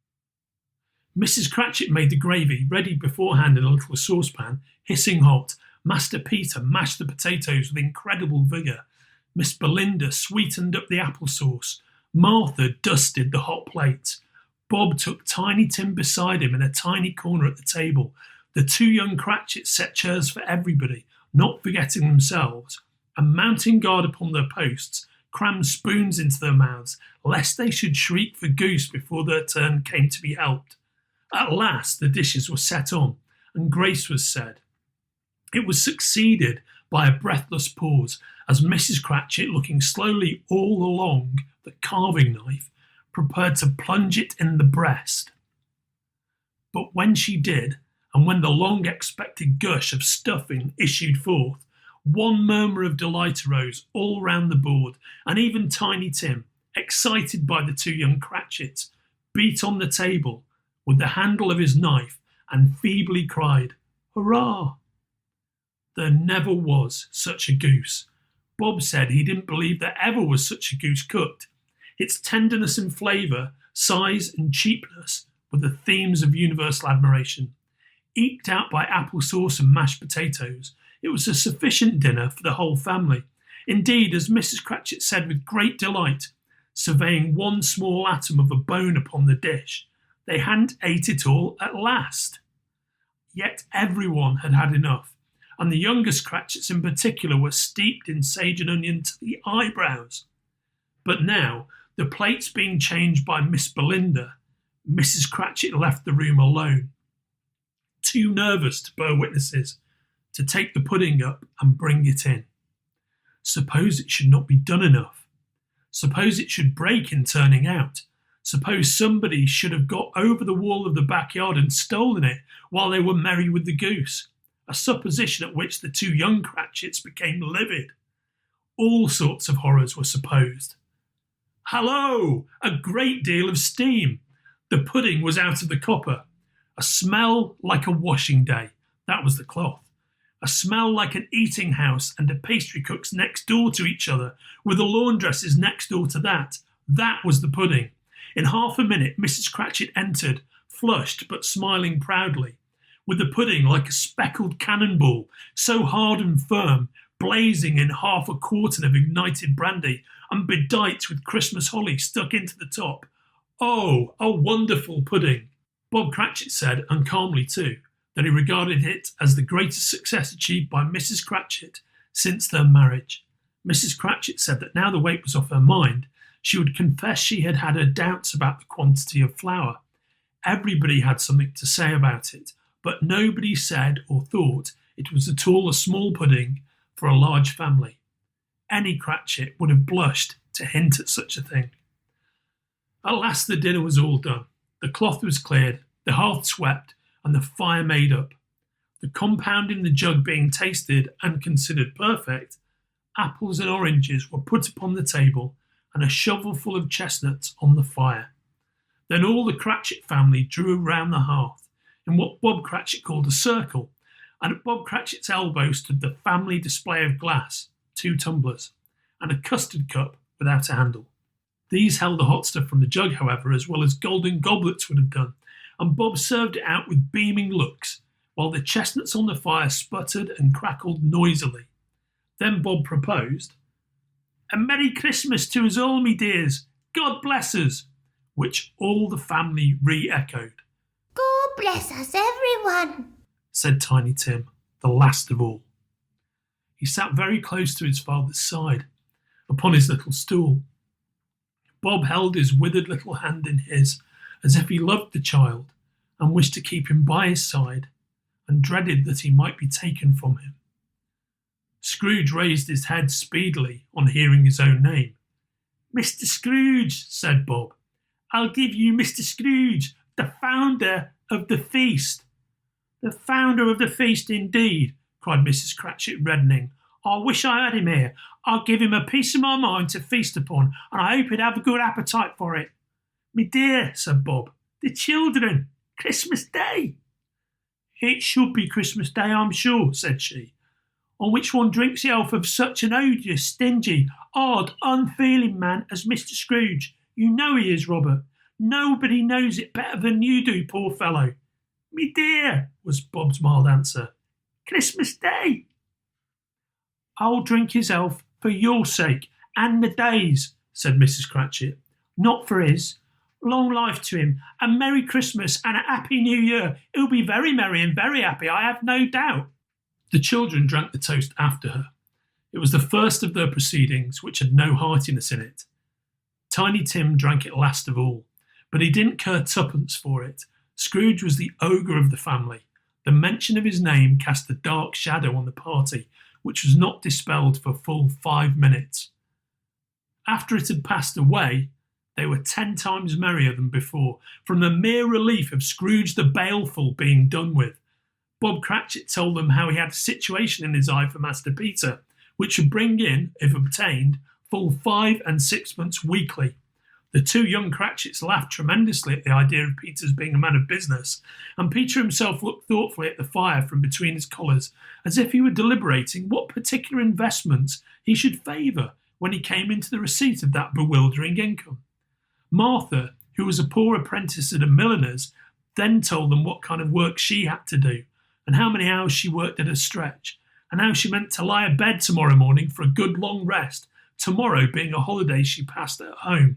Mrs. Cratchit made the gravy ready beforehand in a little saucepan, hissing hot. Master Peter mashed the potatoes with incredible vigour. Miss Belinda sweetened up the apple sauce. Martha dusted the hot plates. Bob took Tiny Tim beside him in a tiny corner at the table. The two young Cratchits set chairs for everybody, not forgetting themselves, and mounting guard upon their posts, crammed spoons into their mouths, lest they should shriek for goose before their turn came to be helped. At last the dishes were set on, and grace was said. It was succeeded by a breathless pause, as Mrs. Cratchit, looking slowly all along the carving knife, prepared to plunge it in the breast. But when she did, and when the long-expected gush of stuffing issued forth, one murmur of delight arose all round the board, and even Tiny Tim, excited by the two young Cratchits, beat on the table with the handle of his knife and feebly cried, "Hurrah!" There never was such a goose. Bob said he didn't believe there ever was such a goose cooked. Its tenderness and flavour, size and cheapness were the themes of universal admiration. Eked out by apple sauce and mashed potatoes, it was a sufficient dinner for the whole family. Indeed, as Mrs. Cratchit said with great delight, surveying one small atom of a bone upon the dish, they hadn't ate it all at last. Yet everyone had had enough, and the youngest Cratchits in particular were steeped in sage and onion to the eyebrows. But now, the plates being changed by Miss Belinda, Mrs. Cratchit left the room alone, too nervous to bear witnesses, to take the pudding up and bring it in. Suppose it should not be done enough. Suppose it should break in turning out. Suppose somebody should have got over the wall of the backyard and stolen it while they were merry with the goose, a supposition at which the two young Cratchits became livid. All sorts of horrors were supposed. Hallo! A great deal of steam. The pudding was out of the copper. A smell like a washing day. That was the cloth. a smell like an eating house and a pastry cook's next door to each other, with a laundress's next door to that. That was the pudding. In half a minute, Mrs. Cratchit entered, flushed but smiling proudly, with the pudding like a speckled cannonball, so hard and firm, blazing in half a quartern of ignited brandy, and bedight with Christmas holly stuck into the top. Oh, a wonderful pudding! Bob Cratchit said, and calmly too, that he regarded it as the greatest success achieved by Mrs. Cratchit since their marriage. Mrs. Cratchit said that now the weight was off her mind, she would confess she had had her doubts about the quantity of flour. Everybody had something to say about it, but nobody said or thought it was at all a small pudding for a large family. Any Cratchit would have blushed to hint at such a thing. At last the dinner was all done. The cloth was cleared, the hearth swept, and the fire made up. The compound in the jug being tasted and considered perfect, apples and oranges were put upon the table and a shovelful of chestnuts on the fire. Then all the Cratchit family drew round the hearth in what Bob Cratchit called a circle, and at Bob Cratchit's elbow stood the family display of glass, 2 tumblers, and a custard cup without a handle. These held the hot stuff from the jug, however, as well as golden goblets would have done, and Bob served it out with beaming looks, while the chestnuts on the fire sputtered and crackled noisily. Then Bob proposed, "A Merry Christmas to us all, me dears! God bless us!" which all the family re-echoed. God bless us, everyone, said Tiny Tim, the last of all. He sat very close to his father's side, upon his little stool. Bob held his withered little hand in his, as if he loved the child and wished to keep him by his side, and dreaded that he might be taken from him. Scrooge raised his head speedily on hearing his own name. "Mr. Scrooge," said Bob. "I'll give you Mr. Scrooge, the founder of the feast." "The founder of the feast, indeed," cried Mrs. Cratchit, reddening. "I wish I had him here. I'll give him a piece of my mind to feast upon, and I hope he'd have a good appetite for it." "Me dear," said Bob, "the children, Christmas Day." "It should be Christmas Day, I'm sure," said she, "on which one drinks the health of such an odious, stingy, odd, unfeeling man as Mr. Scrooge. You know he is, Robert. Nobody knows it better than you do, poor fellow." "Me dear," was Bob's mild answer, "Christmas Day." "I'll drink his health for your sake and the day's," said Mrs. Cratchit. "Not for his. Long life to him, a Merry Christmas and a Happy New Year. He'll be very merry and very happy, I have no doubt." The children drank the toast after her. It was the first of their proceedings which had no heartiness in it. Tiny Tim drank it last of all, but he didn't care twopence for it. Scrooge was the ogre of the family. The mention of his name cast a dark shadow on the party, which was not dispelled for full 5 minutes. After it had passed away, they were 10 times merrier than before, from the mere relief of Scrooge the Baleful being done with. Bob Cratchit told them how he had a situation in his eye for Master Peter, which would bring in, if obtained, full 5 and 6pence weekly. The 2 young Cratchits laughed tremendously at the idea of Peter's being a man of business, and Peter himself looked thoughtfully at the fire from between his collars, as if he were deliberating what particular investments he should favour when he came into the receipt of that bewildering income. Martha, who was a poor apprentice at a milliner's, then told them what kind of work she had to do, and how many hours she worked at a stretch, and how she meant to lie abed tomorrow morning for a good long rest, tomorrow being a holiday she passed at home.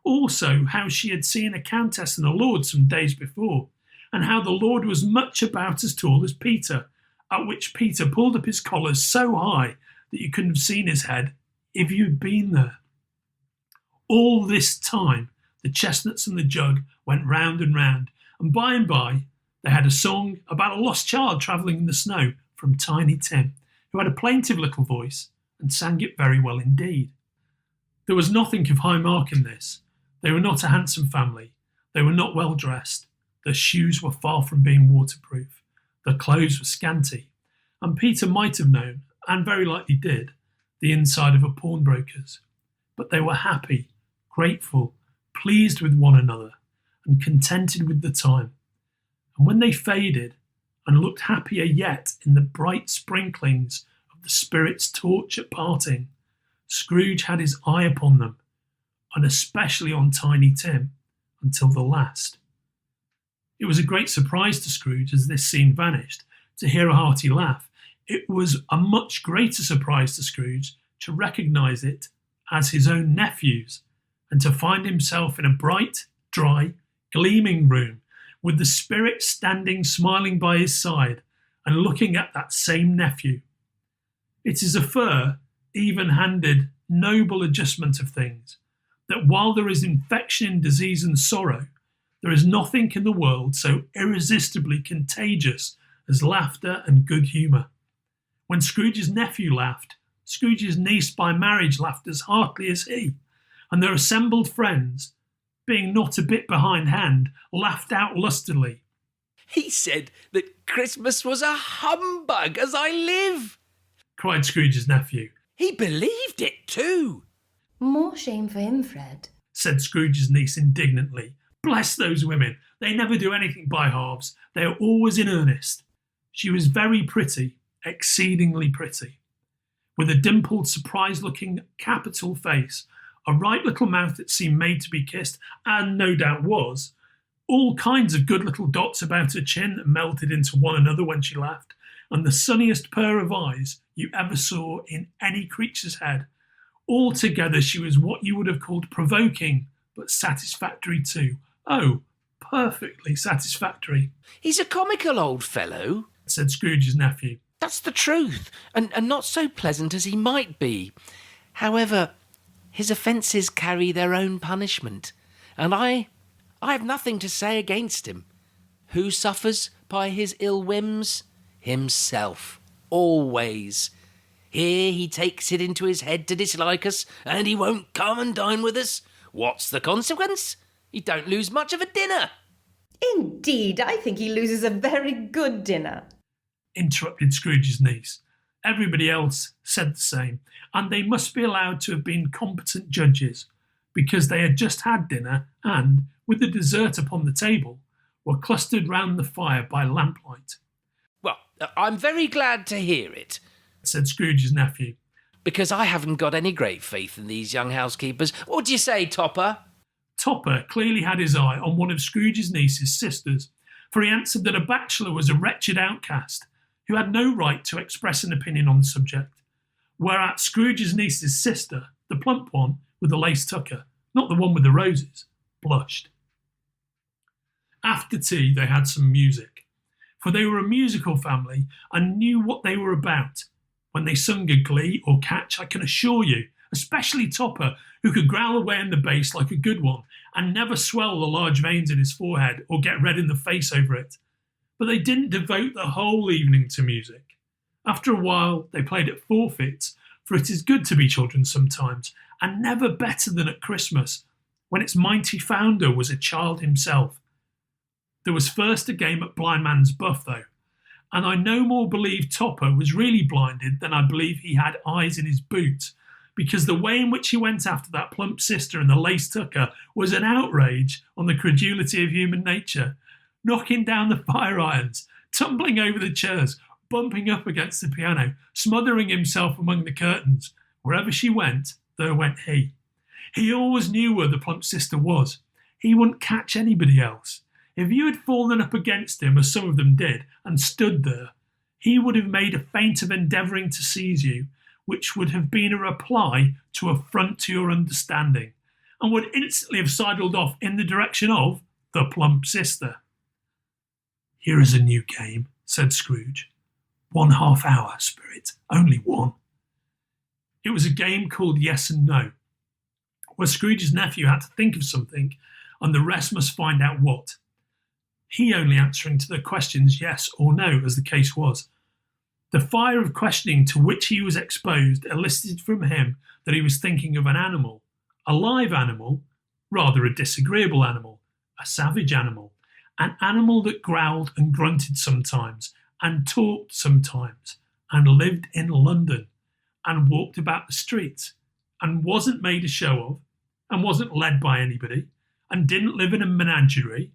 Also, how she had seen a countess and a lord some days before, and how the lord was much about as tall as Peter, at which Peter pulled up his collars so high that you couldn't have seen his head if you had been there. All this time, the chestnuts and the jug went round and round, and by they had a song about a lost child travelling in the snow from Tiny Tim, who had a plaintive little voice and sang it very well indeed. There was nothing of high mark in this. They were not a handsome family. They were not well dressed. Their shoes were far from being waterproof. Their clothes were scanty. And Peter might have known, and very likely did, the inside of a pawnbroker's. But they were happy, grateful, pleased with one another, and contented with the time. And when they faded, and looked happier yet in the bright sprinklings of the Spirit's torch at parting. Scrooge had his eye upon them, and especially on Tiny Tim, until the last. It was a great surprise to Scrooge as this scene vanished, to hear a hearty laugh. It was a much greater surprise to Scrooge to recognise it as his own nephew's, and to find himself in a bright, dry, gleaming room, with the Spirit standing smiling by his side and looking at that same nephew. It is a fair, even-handed, noble adjustment of things, that while there is infection, disease and sorrow, there is nothing in the world so irresistibly contagious as laughter and good humour. When Scrooge's nephew laughed, Scrooge's niece by marriage laughed as heartily as he, and their assembled friends, being not a bit behindhand, laughed out lustily. He said that Christmas was a humbug, as I live, cried Scrooge's nephew. He believed it too. More shame for him, Fred, said Scrooge's niece indignantly. Bless those women. They never do anything by halves. They are always in earnest. She was very pretty, exceedingly pretty, with a dimpled, surprised-looking, capital face, a right little mouth that seemed made to be kissed, and no doubt was, all kinds of good little dots about her chin that melted into one another when she laughed, and the sunniest pair of eyes you ever saw in any creature's head. Altogether she was what you would have called provoking, but satisfactory too. Oh, perfectly satisfactory. He's a comical old fellow, said Scrooge's nephew. That's the truth, and not so pleasant as he might be. However, his offences carry their own punishment, and I have nothing to say against him. Who suffers by his ill whims? Himself, always. Here he takes it into his head to dislike us, and he won't come and dine with us. What's the consequence? He don't lose much of a dinner. Indeed, I think he loses a very good dinner, interrupted Scrooge's niece. Everybody else said the same, and they must be allowed to have been competent judges, because they had just had dinner and, with the dessert upon the table, were clustered round the fire by lamplight. Well, I'm very glad to hear it, said Scrooge's nephew, because I haven't got any great faith in these young housekeepers. What do you say, Topper? Topper clearly had his eye on one of Scrooge's niece's sisters, for he answered that a bachelor was a wretched outcast who had no right to express an opinion on the subject, whereat Scrooge's niece's sister, the plump one with the lace tucker, not the one with the roses, blushed. After tea they had some music, for they were a musical family and knew what they were about. When they sung a glee or catch, I can assure you, especially Topper, who could growl away in the bass like a good one and never swell the large veins in his forehead or get red in the face over it. But they didn't devote the whole evening to music. After a while, they played at forfeits, for it is good to be children sometimes, and never better than at Christmas, when its mighty founder was a child himself. There was first a game at Blind Man's Buff, though, and I no more believe Topper was really blinded than I believe he had eyes in his boot, because the way in which he went after that plump sister and the lace tucker was an outrage on the credulity of human nature, knocking down the fire irons, tumbling over the chairs, bumping up against the piano, smothering himself among the curtains. Wherever she went, there went he. He always knew where the plump sister was. He wouldn't catch anybody else. If you had fallen up against him, as some of them did, and stood there, he would have made a feint of endeavouring to seize you, which would have been a reply to affront to your understanding, and would instantly have sidled off in the direction of the plump sister. Here is a new game, said Scrooge. 1/2 hour, Spirit, only one. It was a game called Yes and No, where Scrooge's nephew had to think of something, and the rest must find out what. He only answering to the questions yes or no, as the case was. The fire of questioning to which he was exposed elicited from him that he was thinking of an animal, a live animal, rather a disagreeable animal, a savage animal, an animal that growled and grunted sometimes, and talked sometimes, and lived in London, and walked about the streets, and wasn't made a show of, and wasn't led by anybody, and didn't live in a menagerie,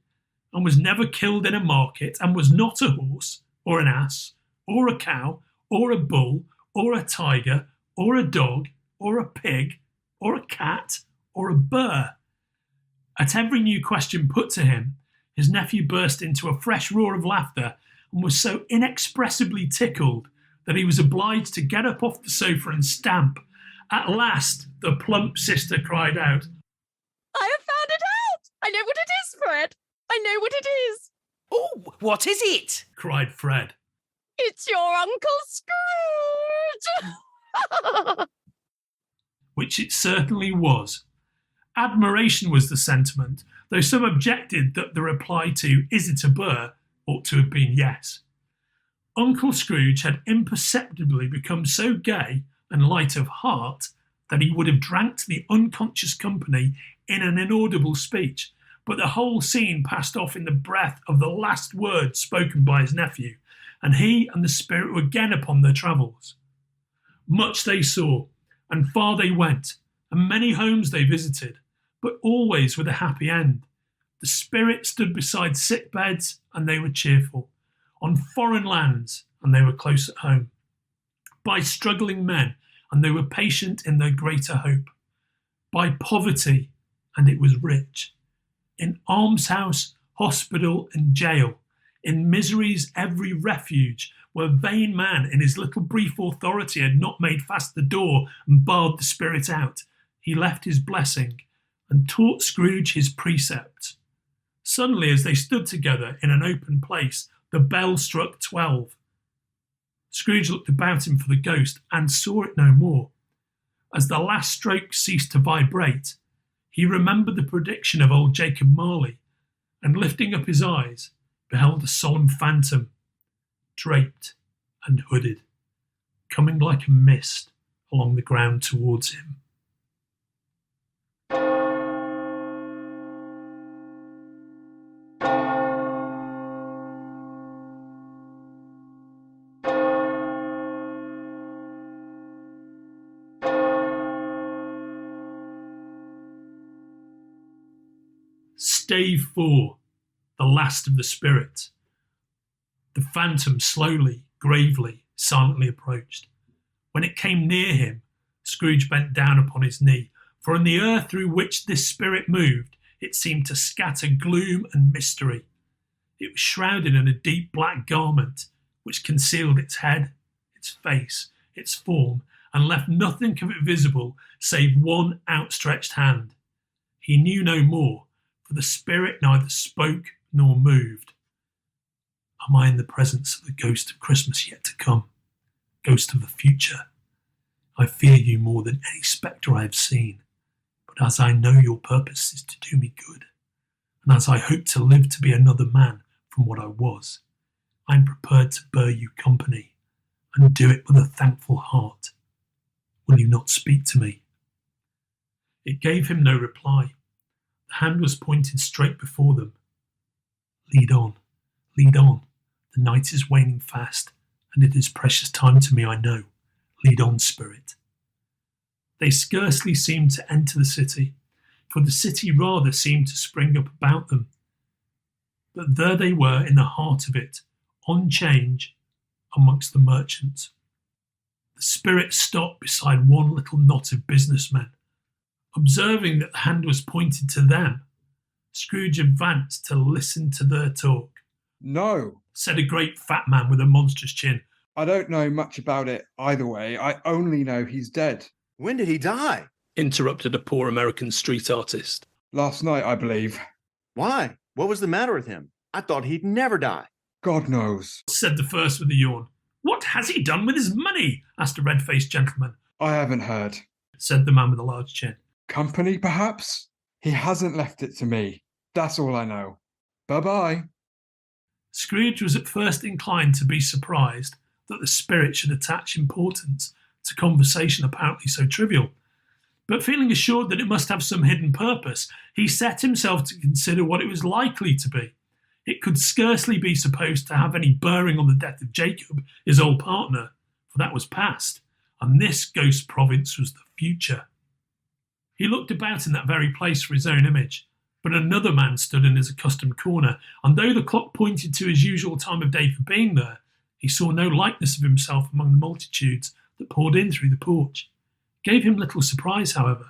and was never killed in a market, and was not a horse, or an ass, or a cow, or a bull, or a tiger, or a dog, or a pig, or a cat, or a burr? At every new question put to him, his nephew burst into a fresh roar of laughter and was so inexpressibly tickled that he was obliged to get up off the sofa and stamp. At last, the plump sister cried out, I have found it out! I know what it is, Fred! I know what it is! Oh, what is it? cried Fred. It's your Uncle Scrooge! Which it certainly was. Admiration was the sentiment, though some objected that the reply to "Is it a burr?" ought to have been yes. Uncle Scrooge had imperceptibly become so gay and light of heart that he would have drank to the unconscious company in an inaudible speech, but the whole scene passed off in the breath of the last word spoken by his nephew, and he and the spirit were again upon their travels. Much they saw, and far they went, and many homes they visited, but always with a happy end. The spirit stood beside sick beds, and they were cheerful, on foreign lands, and they were close at home, by struggling men, and they were patient in their greater hope, by poverty, and it was rich, in almshouse, hospital, and jail, in misery's every refuge, where vain man in his little brief authority had not made fast the door and barred the spirit out, he left his blessing and taught Scrooge his precepts. Suddenly, as they stood together in an open place, the bell struck 12. Scrooge looked about him for the ghost and saw it no more. As the last stroke ceased to vibrate, he remembered the prediction of old Jacob Marley, and lifting up his eyes, beheld a solemn phantom, draped and hooded, coming like a mist along the ground towards him. Stave 4, the last of the spirits. The phantom slowly, gravely, silently approached. When it came near him, Scrooge bent down upon his knee, for in the earth through which this spirit moved, it seemed to scatter gloom and mystery. It was shrouded in a deep black garment, which concealed its head, its face, its form, and left nothing of it visible save one outstretched hand. He knew no more, for the spirit neither spoke nor moved. Am I in the presence of the ghost of Christmas yet to come? Ghost of the future? I fear you more than any spectre I have seen, but as I know your purpose is to do me good, and as I hope to live to be another man from what I was, I am prepared to bear you company, and do it with a thankful heart. Will you not speak to me? It gave him no reply. The hand was pointed straight before them. Lead on, lead on. The night is waning fast, and it is precious time to me, I know. Lead on, spirit. They scarcely seemed to enter the city, for the city rather seemed to spring up about them. But there they were in the heart of it, on 'change, amongst the merchants. The spirit stopped beside one little knot of businessmen. Observing that the hand was pointed to them, Scrooge advanced to listen to their talk. No, said a great fat man with a monstrous chin. I don't know much about it either way. I only know he's dead. When did he die? Interrupted a poor American street artist. Last night, I believe. Why? What was the matter with him? I thought he'd never die. God knows, said the first with a yawn. What has he done with his money? Asked a red-faced gentleman. I haven't heard, said the man with a large chin. Company, perhaps? He hasn't left it to me. That's all I know. Bye-bye. Scrooge was at first inclined to be surprised that the spirit should attach importance to conversation apparently so trivial. But feeling assured that it must have some hidden purpose, he set himself to consider what it was likely to be. It could scarcely be supposed to have any bearing on the death of Jacob, his old partner, for that was past, and this ghost province was the future. He looked about in that very place for his own image, but another man stood in his accustomed corner, and though the clock pointed to his usual time of day for being there, He saw no likeness of himself among the multitudes that poured in through the porch. It gave him little surprise, however,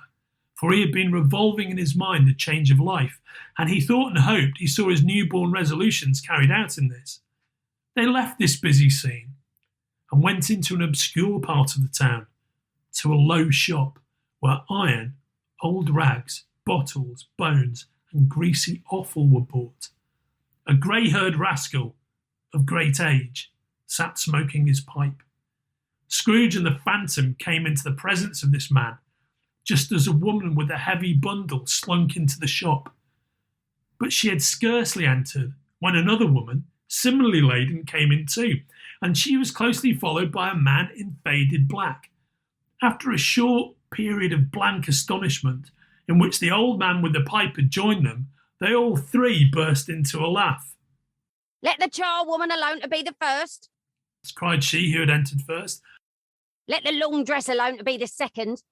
for he had been revolving in his mind the change of life, and he thought and hoped he saw his newborn resolutions carried out in this. They left this busy scene and went into an obscure part of the town, to a low shop where iron, old rags, bottles, bones, and greasy offal were bought. A grey-haired rascal of great age sat smoking his pipe. Scrooge and the Phantom came into the presence of this man, just as a woman with a heavy bundle slunk into the shop. But she had scarcely entered when another woman, similarly laden, came in too, and she was closely followed by a man in faded black. After a short period of blank astonishment, in which the old man with the pipe had joined them, they all three burst into a laugh. Let the charwoman alone to be the first. Cried she who had entered first. Let the laundress alone to be the second.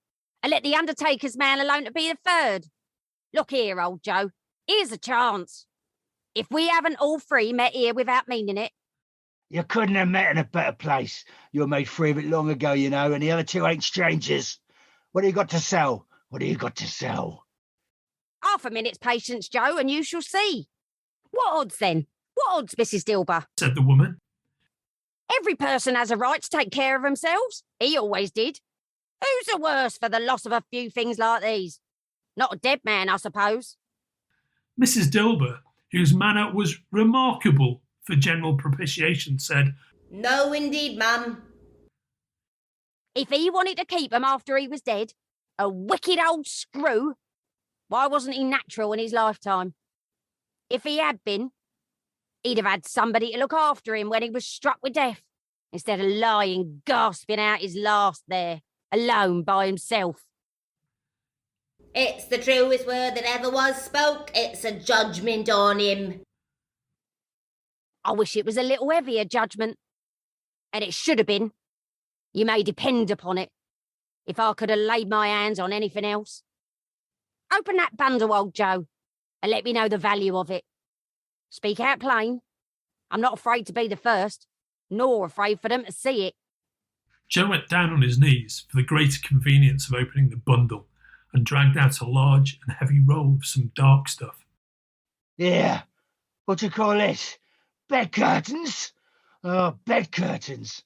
And let the undertaker's man alone to be the third. Look here, old Joe, here's a chance. If we haven't all three met here without meaning it. You couldn't have met in a better place. You were made free of it long ago, you know, and the other two ain't strangers. What do you got to sell? What do you got to sell? Half a minute's patience, Joe, and you shall see. What odds, then? What odds, Mrs. Dilber? Said the woman. Every person has a right to take care of themselves. He always did. Who's the worse for the loss of a few things like these? Not a dead man, I suppose. Mrs. Dilber, whose manner was remarkable for general propitiation, said, No, indeed, ma'am. If he wanted to keep him after he was dead, a wicked old screw, why wasn't he natural in his lifetime? If he had been, he'd have had somebody to look after him when he was struck with death, instead of lying, gasping out his last there, alone by himself. It's the truest word that ever was spoke. It's a judgment on him. I wish it was a little heavier judgment. And it should have been. You may depend upon it. If I could have laid my hands on anything else. Open that bundle, old Joe, and let me know the value of it. Speak out plain. I'm not afraid to be the first, nor afraid for them to see it. Joe went down on his knees for the greater convenience of opening the bundle and dragged out a large and heavy roll of some dark stuff. Yeah, what do you call this? Bed curtains? Oh, bed curtains.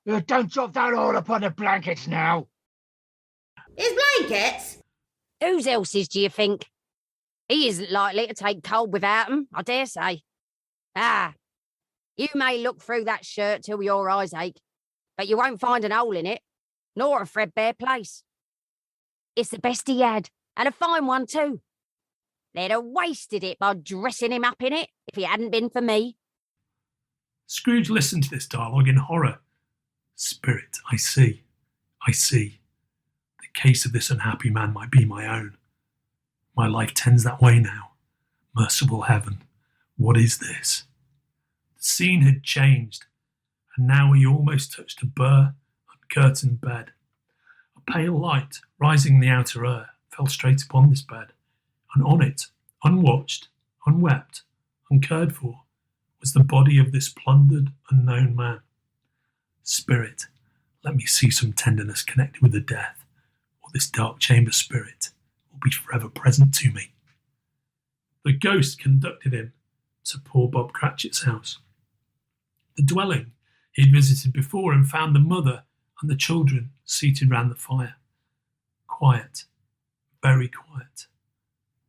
Don't drop that all upon the blankets now. His blankets? Whose else's, do you think? He isn't likely to take cold without 'em, I dare say. Ah, you may look through that shirt till your eyes ache, but you won't find an hole in it, nor a threadbare place. It's the best he had, and a fine one too. They'd have wasted it by dressing him up in it if it hadn't been for me. Scrooge listened to this dialogue in horror. Spirit, I see. The case of this unhappy man might be my own. My life tends that way now. Merciful heaven, what is this? The scene had changed, and now he almost touched a bare, uncurtained bed. A pale light, rising in the outer air, fell straight upon this bed, and on it, unwatched, unwept, uncared for, was the body of this plundered, unknown man. Spirit, let me see some tenderness connected with the death, or this dark chamber spirit will be forever present to me. The ghost conducted him to poor Bob Cratchit's house. The dwelling he had visited before and found the mother and the children seated round the fire. Quiet, very quiet.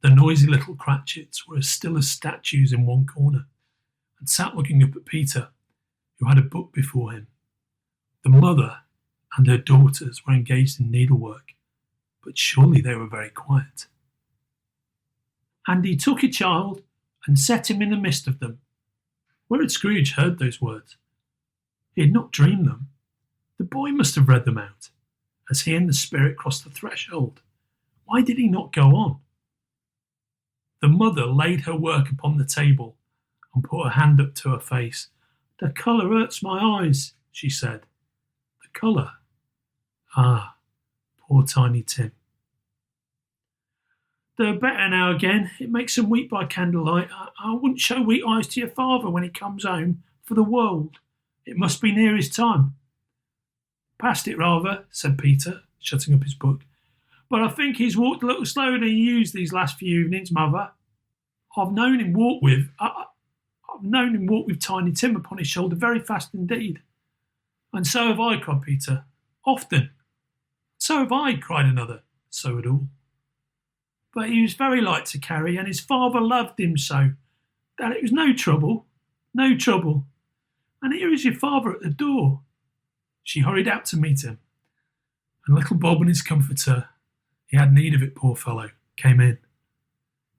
The noisy little Cratchits were as still as statues in one corner, and sat looking up at Peter, who had a book before him. The mother and her daughters were engaged in needlework, but surely they were very quiet. And he took a child and set him in the midst of them. Where had Scrooge heard those words? He had not dreamed them. The boy must have read them out, as he and the spirit crossed the threshold. Why did he not go on? The mother laid her work upon the table and put her hand up to her face. The colour hurts my eyes, she said. The colour? Ah, poor Tiny Tim. They're better now again. It makes them weep by candlelight. I wouldn't show weak eyes to your father when he comes home for the world. It must be near his time. Past it rather, said Peter, shutting up his book. But I think he's walked a little slower than he used these last few evenings, Mother. I've known him walk with Tiny Tim upon his shoulder very fast indeed. And so have I, cried Peter. Often. So have I, cried another. So had all. But he was very light to carry, and his father loved him so that it was no trouble. And here is your father at the door. She hurried out to meet him, and little Bob and his comforter, he had need of it, poor fellow, came in.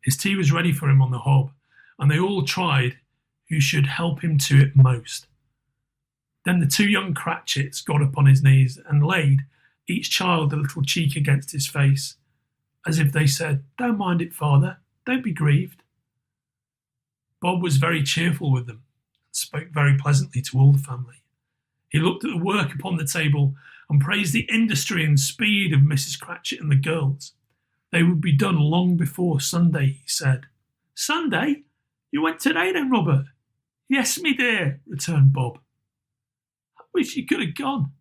His tea was ready for him on the hob, and they all tried who should help him to it most. Then the two young Cratchits got up on his knees and laid, each child, a little cheek against his face, as if they said, "Don't mind it, father, don't be grieved." Bob was very cheerful with them, and spoke very pleasantly to all the family. He looked at the work upon the table and praised the industry and speed of Mrs. Cratchit and the girls. They would be done long before Sunday, he said. "Sunday? You went today then, Robert?" "Yes, me dear," returned Bob. "I wish you could have gone.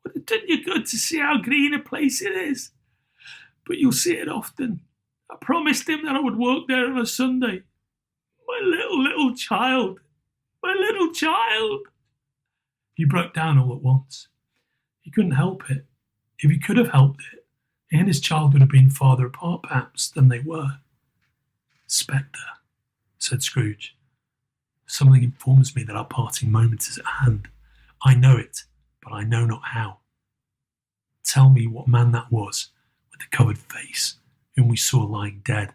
Would have done you good to see how green a place it is. But you'll see it often. I promised him that I would work there on a Sunday. My little child. My little child." He broke down all at once. He couldn't help it. If he could have helped it, he and his child would have been farther apart, perhaps, than they were. "Spectre," said Scrooge. "Something informs me that our parting moment is at hand. I know it, but I know not how. Tell me what man that was, with the covered face, whom we saw lying dead."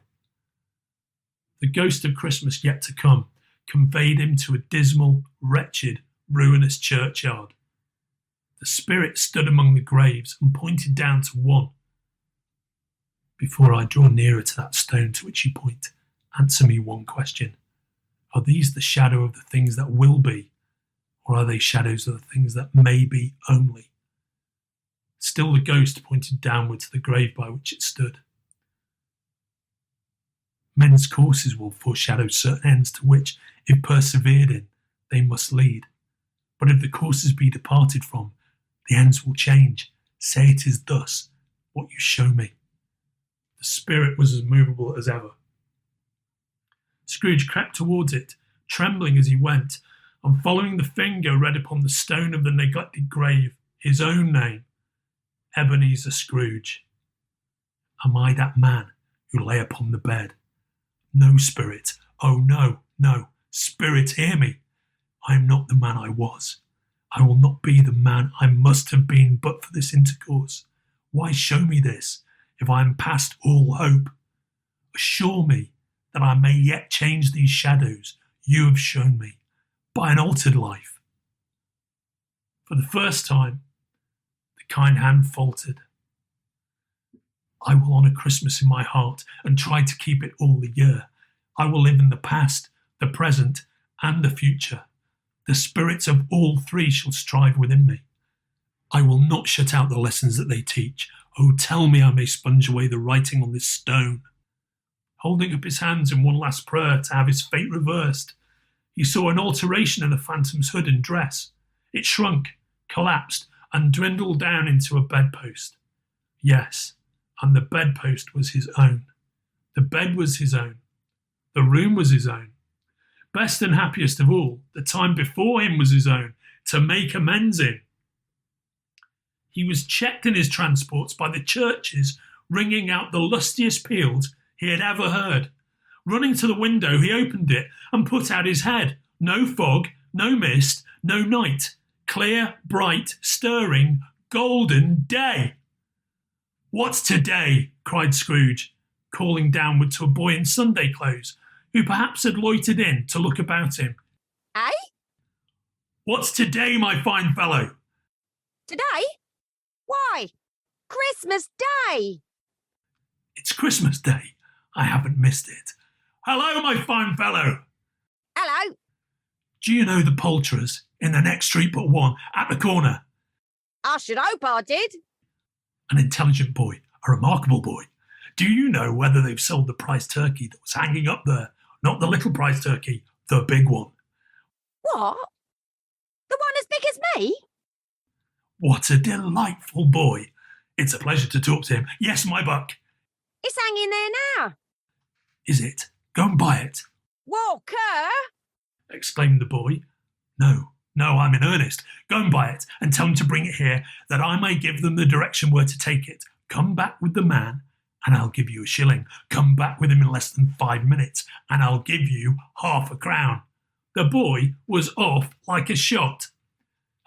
The ghost of Christmas yet to come conveyed him to a dismal, wretched, ruinous churchyard. The spirit stood among the graves and pointed down to one. "Before I draw nearer to that stone to which you point, answer me one question. Are these the shadow of the things that will be, or are they shadows of the things that may be only?" Still the ghost pointed downward to the grave by which it stood. "Men's courses will foreshadow certain ends to which, if persevered in, they must lead. But if the courses be departed from, the ends will change. Say it is thus, what you show me." The spirit was as movable as ever. Scrooge crept towards it, trembling as he went, and following the finger read upon the stone of the neglected grave his own name, Ebenezer Scrooge. Am I that man who lay upon the bed? No, spirit, oh no, no, spirit, hear me. I am not the man I was. I will not be the man I must have been but for this intercourse. Why show me this, if I am past all hope? Assure me that I may yet change these shadows you have shown me, by an altered life. For the first time, the kind hand faltered. I will honour Christmas in my heart and try to keep it all the year. I will live in the past, the present, and the future. The spirits of all three shall strive within me. I will not shut out the lessons that they teach. Oh, tell me I may sponge away the writing on this stone. Holding up his hands in one last prayer to have his fate reversed, he saw an alteration in the phantom's hood and dress. It shrunk, collapsed, and dwindled down into a bedpost. Yes, and the bedpost was his own. The bed was his own. The room was his own. Best and happiest of all, the time before him was his own, to make amends in. He was checked in his transports by the churches ringing out the lustiest peals he had ever heard. Running to the window, he opened it and put out his head. No fog, no mist, no night. Clear, bright, stirring, golden day. What's today? Cried Scrooge, calling downward to a boy in Sunday clothes, who perhaps had loitered in to look about him. Eh? What's today, my fine fellow? Today? Why, Christmas Day! It's Christmas Day. I haven't missed it. Hello, my fine fellow. Hello. Do you know the poulterers in the next street but one, at the corner? I should hope I did. An intelligent boy, a remarkable boy. Do you know whether they've sold the prize turkey that was hanging up there? Not the little prize turkey, the big one. What? The one as big big as me? What a delightful boy. It's a pleasure to talk to him. Yes, my buck. It's hanging there now. Is it? Go and buy it, Walker! exclaimed the boy. No, I'm in earnest. Go and buy it and tell him to bring it here, that I may give them the direction where to take it. Come back with the man, and I'll give you a shilling. Come back with him in less than 5 minutes, and I'll give you half a crown. The boy was off like a shot.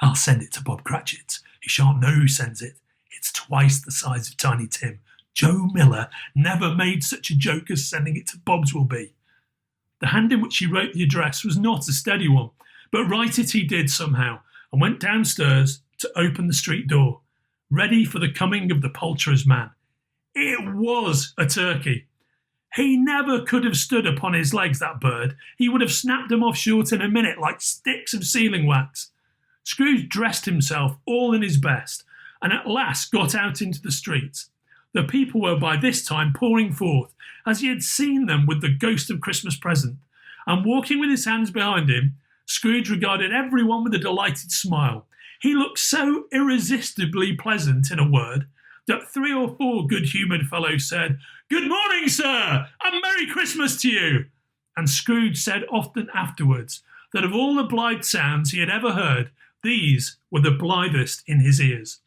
I'll send it to Bob Cratchit's. He shan't know who sends it. It's twice the size of Tiny Tim. Joe Miller never made such a joke as sending it to Bob's will be. The hand in which he wrote the address was not a steady one, but write it he did somehow, and went downstairs to open the street door, ready for the coming of the poulterer's man. It was a turkey. He never could have stood upon his legs, that bird. He would have snapped them off short in a minute like sticks of sealing wax. Scrooge dressed himself all in his best, and at last got out into the streets. The people were by this time pouring forth, as he had seen them with the ghost of Christmas present, and walking with his hands behind him, Scrooge regarded everyone with a delighted smile. He looked so irresistibly pleasant, in a word, that 3 or 4 good-humoured fellows said, "Good morning, sir, and Merry Christmas to you." And Scrooge said often afterwards that of all the blithe sounds he had ever heard, these were the blithest in his ears.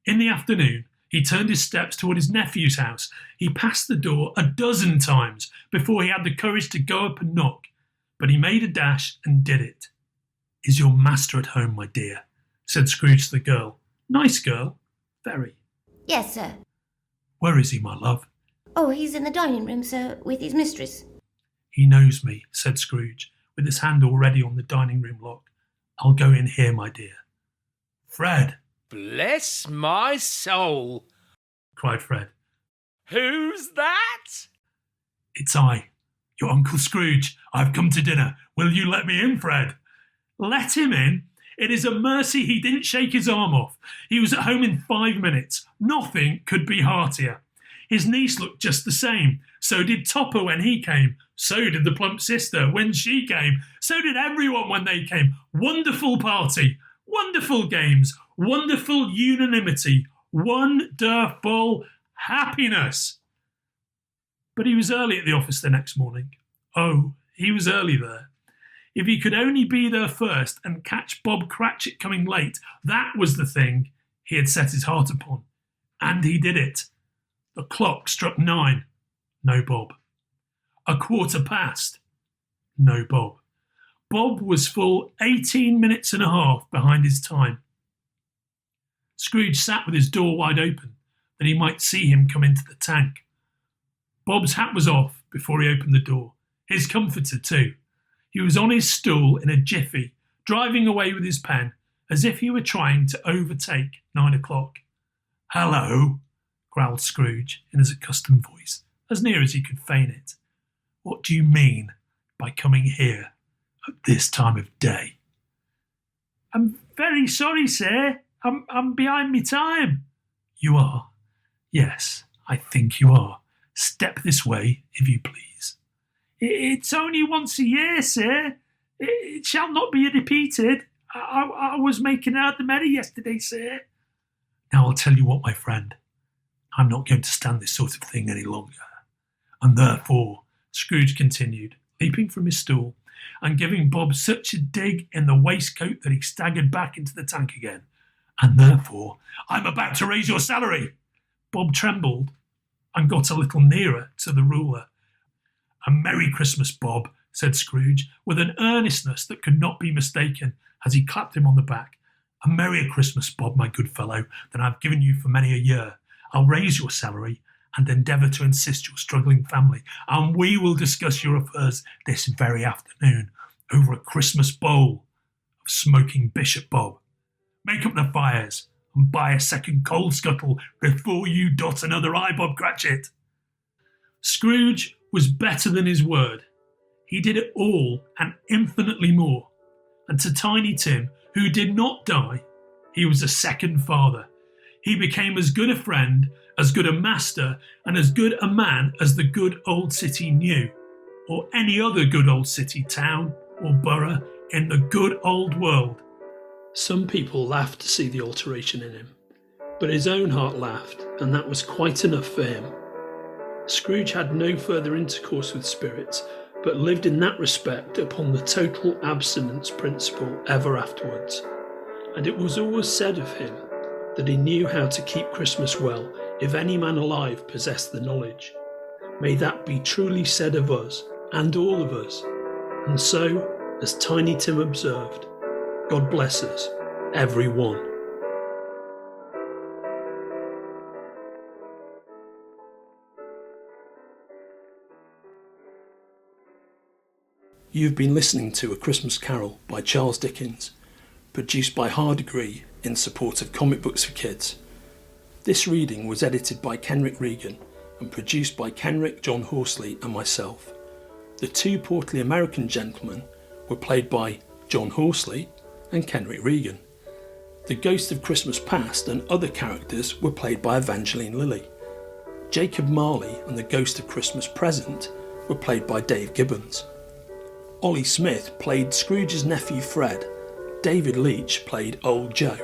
In the afternoon, he turned his steps toward his nephew's house. He passed the door a dozen times before he had the courage to go up and knock, but he made a dash and did it. "Is your master at home, my dear?" said Scrooge to the girl. "Nice girl, very." Yes, sir. "Where is he, my love?" Oh, he's in the dining room, sir, with his mistress. "He knows me," said Scrooge, with his hand already on the dining room lock. "I'll go in here, my dear." "Fred!" Bless my soul, cried Fred. Who's that? "It's I, your Uncle Scrooge. I've come to dinner. Will you let me in, Fred?" "Let him in? It is a mercy he didn't shake his arm off. He was at home in 5 minutes. Nothing could be heartier. His niece looked just the same. So did Topper when he came. So did the plump sister when she came. So did everyone when they came. Wonderful party. Wonderful games. Wonderful unanimity. Wonderful happiness." But he was early at the office the next morning. Oh, he was early there. If he could only be there first and catch Bob Cratchit coming late, that was the thing he had set his heart upon. And he did it. The clock struck 9. No Bob. 1:15. No Bob. Bob was full 18 minutes and a half behind his time. Scrooge sat with his door wide open, that he might see him come into the tank. Bob's hat was off before he opened the door. His comforter, too. He was on his stool in a jiffy, driving away with his pen, as if he were trying to overtake 9 o'clock. "Hello," growled Scrooge in his accustomed voice, as near as he could feign it. "What do you mean by coming here at this time of day?" "I'm very sorry, sir. I'm behind me time." "You are? Yes, I think you are. Step this way, if you please." "It's only once a year, sir. It shall not be repeated. I was making out the merry yesterday, sir." "Now I'll tell you what, my friend. I'm not going to stand this sort of thing any longer. And therefore," Scrooge continued, leaping from his stool and giving Bob such a dig in the waistcoat that he staggered back into the tank again, "and therefore I'm about to raise your salary." Bob trembled and got a little nearer to the ruler. "A Merry Christmas, Bob," said Scrooge, with an earnestness that could not be mistaken, as he clapped him on the back. "A Merry Christmas, Bob, my good fellow, than I've given you for many a year. I'll raise your salary and endeavour to assist your struggling family, and we will discuss your affairs this very afternoon over a Christmas bowl of smoking Bishop Bob. Make up the fires and buy a second coal scuttle before you dot another I, Bob Cratchit." Scrooge was better than his word. He did it all and infinitely more. And to Tiny Tim, who did not die, he was a second father. He became as good a friend, as good a master, and as good a man as the good old city knew, or any other good old city, town, or borough in the good old world. Some people laughed to see the alteration in him, but his own heart laughed, and that was quite enough for him. Scrooge had no further intercourse with spirits, but lived in that respect upon the total abstinence principle ever afterwards. And it was always said of him that he knew how to keep Christmas well, if any man alive possessed the knowledge. May that be truly said of us, and all of us. And so, as Tiny Tim observed, God bless us, every one. You've been listening to A Christmas Carol by Charles Dickens, produced by Hardegree in support of Comic Books for Kids. This reading was edited by Kenrick Regan and produced by Kenrick, John Horsley and myself. The two portly American gentlemen were played by John Horsley and Kenrick Regan. The Ghost of Christmas Past and other characters were played by Evangeline Lilly. Jacob Marley and the Ghost of Christmas Present were played by Dave Gibbons. Ollie Smith played Scrooge's nephew Fred. David Leach played Old Joe.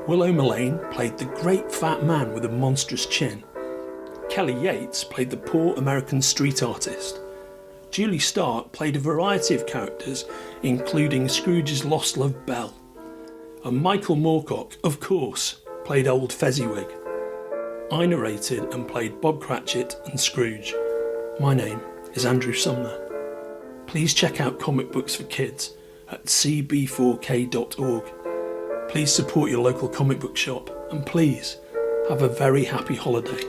Willow Mullane played the great fat man with a monstrous chin. Kelly Yates played the poor American street artist. Julie Stark played a variety of characters, including Scrooge's lost love Belle. And Michael Moorcock, of course, played Old Fezziwig. I narrated and played Bob Cratchit and Scrooge. My name is Andrew Sumner. Please check out Comic Books for Kids at cb4k.org. Please support your local comic book shop, and please have a very happy holiday.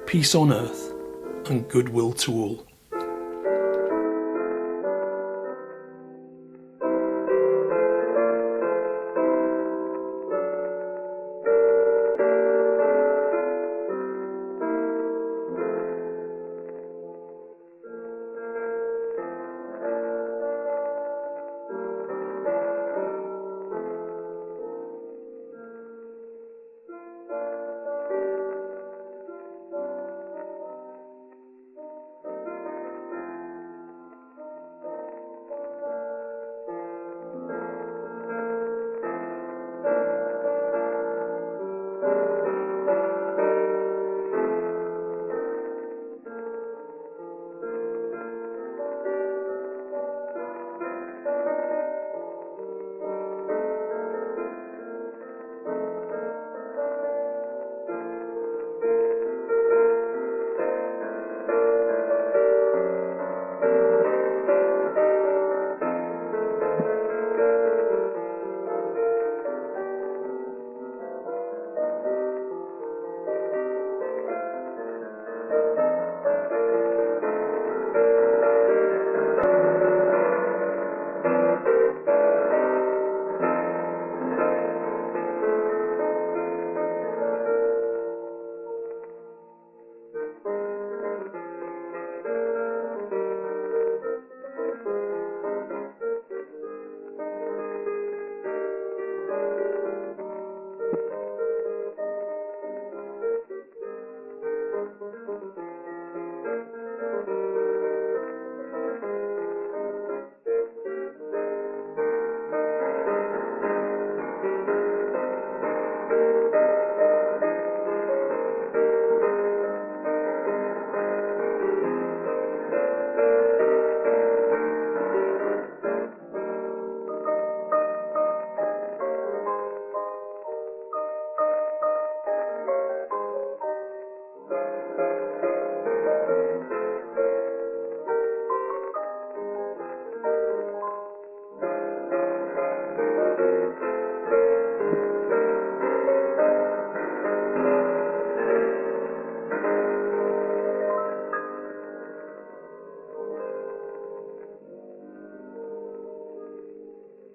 Peace on earth and goodwill to all.